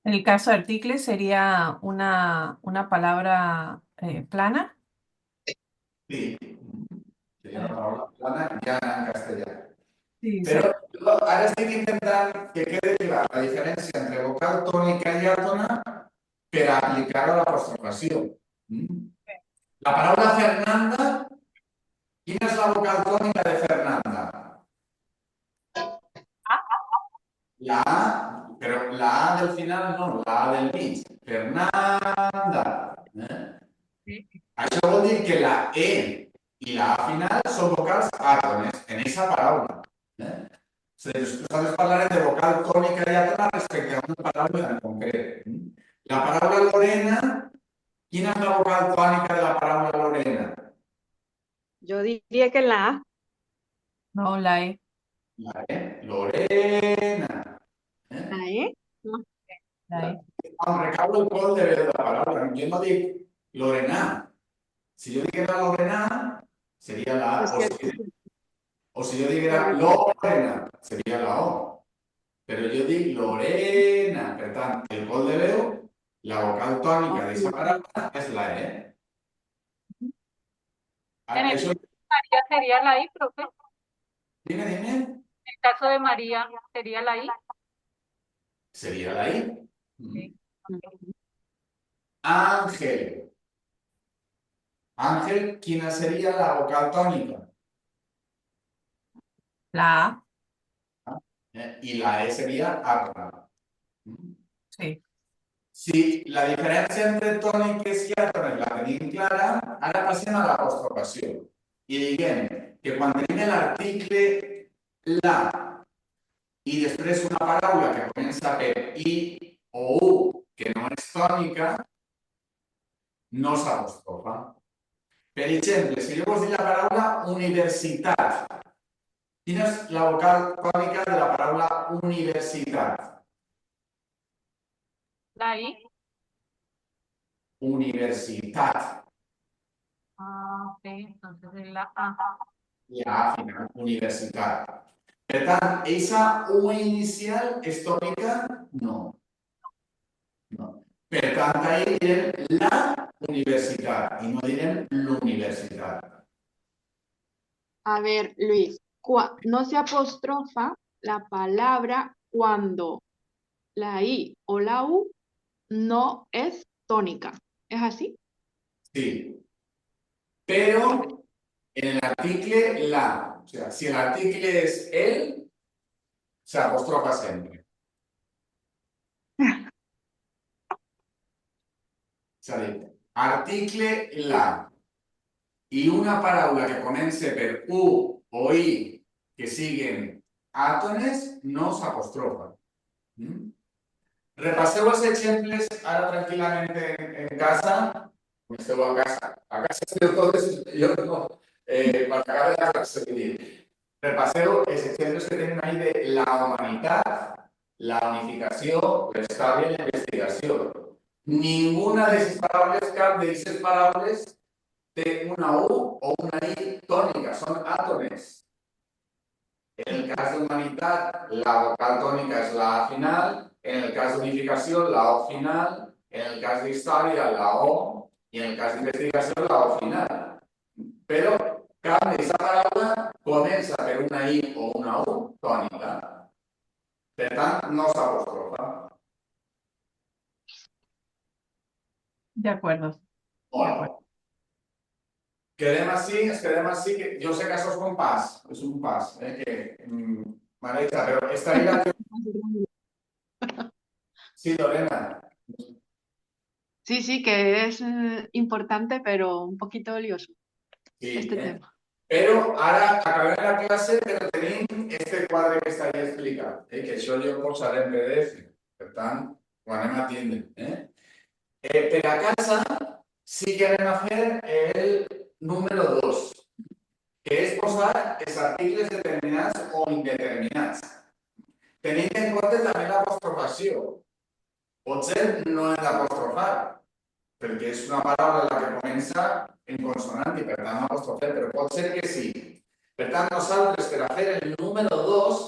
En el caso de article sería una palabra plana. Sí. Seria una paraula plana ja en castellà. Sí, Però jo ara estic intentant que quede clar la diferència entre vocal tònica i àtona per aplicar-ho a l'apostrofació. La paraula Fernanda, quina és la vocal tònica de Fernanda? La A, però la A del final no, la A del mig. Fernanda. Això vol dir que la E i la A final són vocals àtones en aquesta paraula. Nosaltres parlarem de vocal tònica i àtona respecte a una paraula en concret. La paraula Lorena, quina és la vocal tònica de la paraula Lorena? Yo diría que la A. no la E. La E, Lorena. ¿La E? No. La E. Quan recau el col de la paraula, jo no dic Lorena. Si jo diguera Lorena, seria la A. O si jo diguera Lorena, seria la O. Però jo dic Lorena. Per tant, el col de veu, la vocal tònica d'aquesta paraula és la E. Això... María sería la I, profe. Dime. En el caso de María, ¿sería la I? Seria la I. Sí. Ángel. Ángel, quina seria la vocal tònica? La A. I la E seria àtona. Sí. Si la diferència entre tòniques i àtones la tenim clara, ara passem a l'apostrofació. I diguem que quan tenim l'article la i després una paraula que comença per I o U, que no és tònica, no s'apostrofa. Per exemple, si jo vos dic la paraula universitat, quina és la vocal tònica de la paraula universitat? La I. Universitat. Ok, entonces es la A. La A final, universitat. Per tant, aquesta U inicial és tònica? No. No. Per tant, ahí direm la universitat i no direm l'universitat. A ver, Luis, no se apostrofa la palabra cuando la I o la U no es tónica. ¿Es así? Sí. Pero en el article la. O sea, si el article es el, se apostrofa sempre. És a dir, article la i una paraula que comença per U o I que siguen àtones no s'apostrofa. Repasseu els exemples ara tranquil·lament en casa. Esteu a casa. A casa esteu totes, jo no. Quan acabe la classe, vull dir. Repasseu els exemples que tenim ahí de la humanitat, la unificació, la història i la investigació. Ninguna de esas paraules, cap d'aquestes paraules, té una U o una I tònica, són àtones. En el cas d'humanitat, la vocal tònica és la A final, en el cas d'unificació, la O final, en el cas d'història, la O, i en el cas d'investigació, la O final. Però cap d'aquesta paraula comença per una I o una U tònica. Per tant, no s'apostrofa. De acuerdo. Bueno, es quedem así, que yo sé que eso es un pas, que Maritza, pero esta ahí la... Sí, Lorena. Sí, sí, que es importante, pero un poquito lioso Sí, este tema. Però ara acabem la classe, però tenim este quadre que està ahí explicat, que això jo posaré en PDF, per tant, ho anem a tindre. Per a casa sí que anem a fer el número 2, que és posar els articles determinats o indeterminats. Tenint en compte també l'apostrofació. Potser no hem d'apostrofar, perquè és una paraula la que comença en consonant i per tant no apostrofem, però pot ser que sí. Per tant, nosaltres per a fer el número 2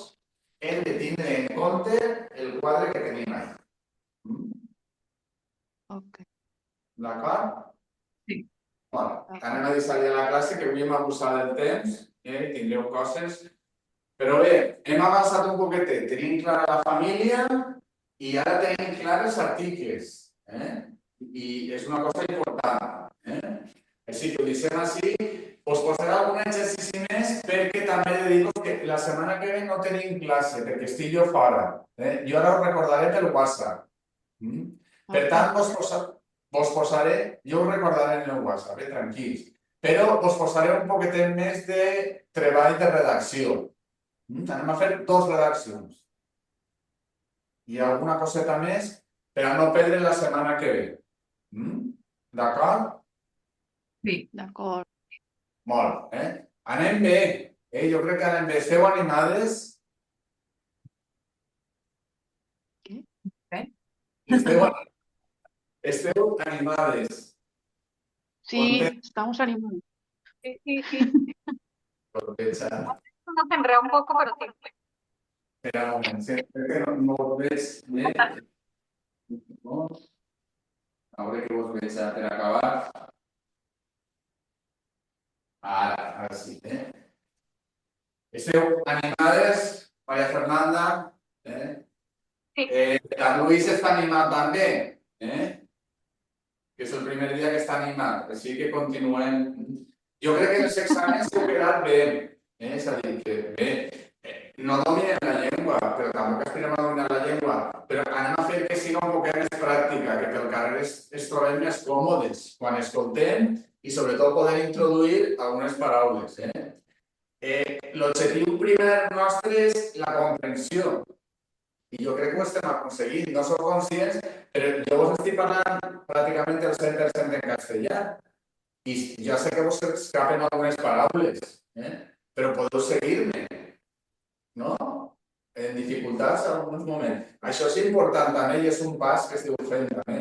hem de tindre en compte el quadre que tenim ahí. Ok. D'acord? Sí. Bueno, anem a deixar ja la classe, que avui hem abusat del temps, tindreu coses. Però bé, hem avançat un poquetet. Tenim clara la família i ara tenim clars els articles. I és una cosa important. Així que ho deixem així. Us posaré algun exercici més perquè també dedico que la setmana que ve no tenim classe perquè estic jo fora. Jo ara us recordaré pel WhatsApp. Per tant, vos posaré, jo us recordaré en el WhatsApp, tranquils. Però us posaré un poquetet més de treball de redacció. Anem a fer 2 redaccions. I alguna coseta més per a no perdre la setmana que ve. D'acord? Sí. D'acord. Molt, Anem bé, jo crec que anem bé. Esteu animades? ¿Qué? Esteu animades. Sí, estamos animados. Sí. Pensar. Nos enreda un poco, pero sí. Espera un moment, sempre que no ho veig bé. A veure que vos veig per acabar. Ara sí, Esteu animades, Maria Fernanda? Sí. La Luis està animat també, que és el primer dia que està animat, així que continuem. Jo crec que els exàmens s'han quedat bé, és a dir, que bé, no dominem la llengua, però tampoc aspirem a dominar la llengua, però anem a fer que siga un poquet més pràctica, que pel carrer es trobem més còmodes quan escoltem i sobretot poder introduir algunes paraules. L'objectiu primer nostre és la comprensió. I jo crec que ho estem aconseguint. No sou conscients, però jo vos estic parlant pràcticament el 100% en castellà. I ja sé que vos escapen algunes paraules, però podeu seguir-me, no? En dificultats en alguns moments. Això és important també i és un pas que esteu fent també.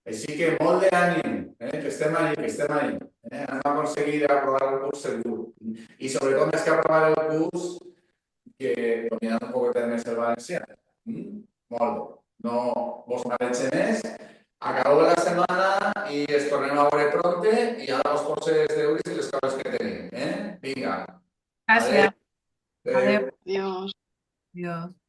Així que molt d'ànim, que estem ahí, que estem ahí. Anem a aconseguir aprovar el curs segur. I sobretot més que aprovar el curs, que dominant un poc més el valencià. Molt bé. No vos mareig més. Acabeu la setmana i es tornem a veure pronte i ara us poso els deures i les coses que tenim. Vinga. Gracias. Adéu. Adiós. Adiós. Adiós.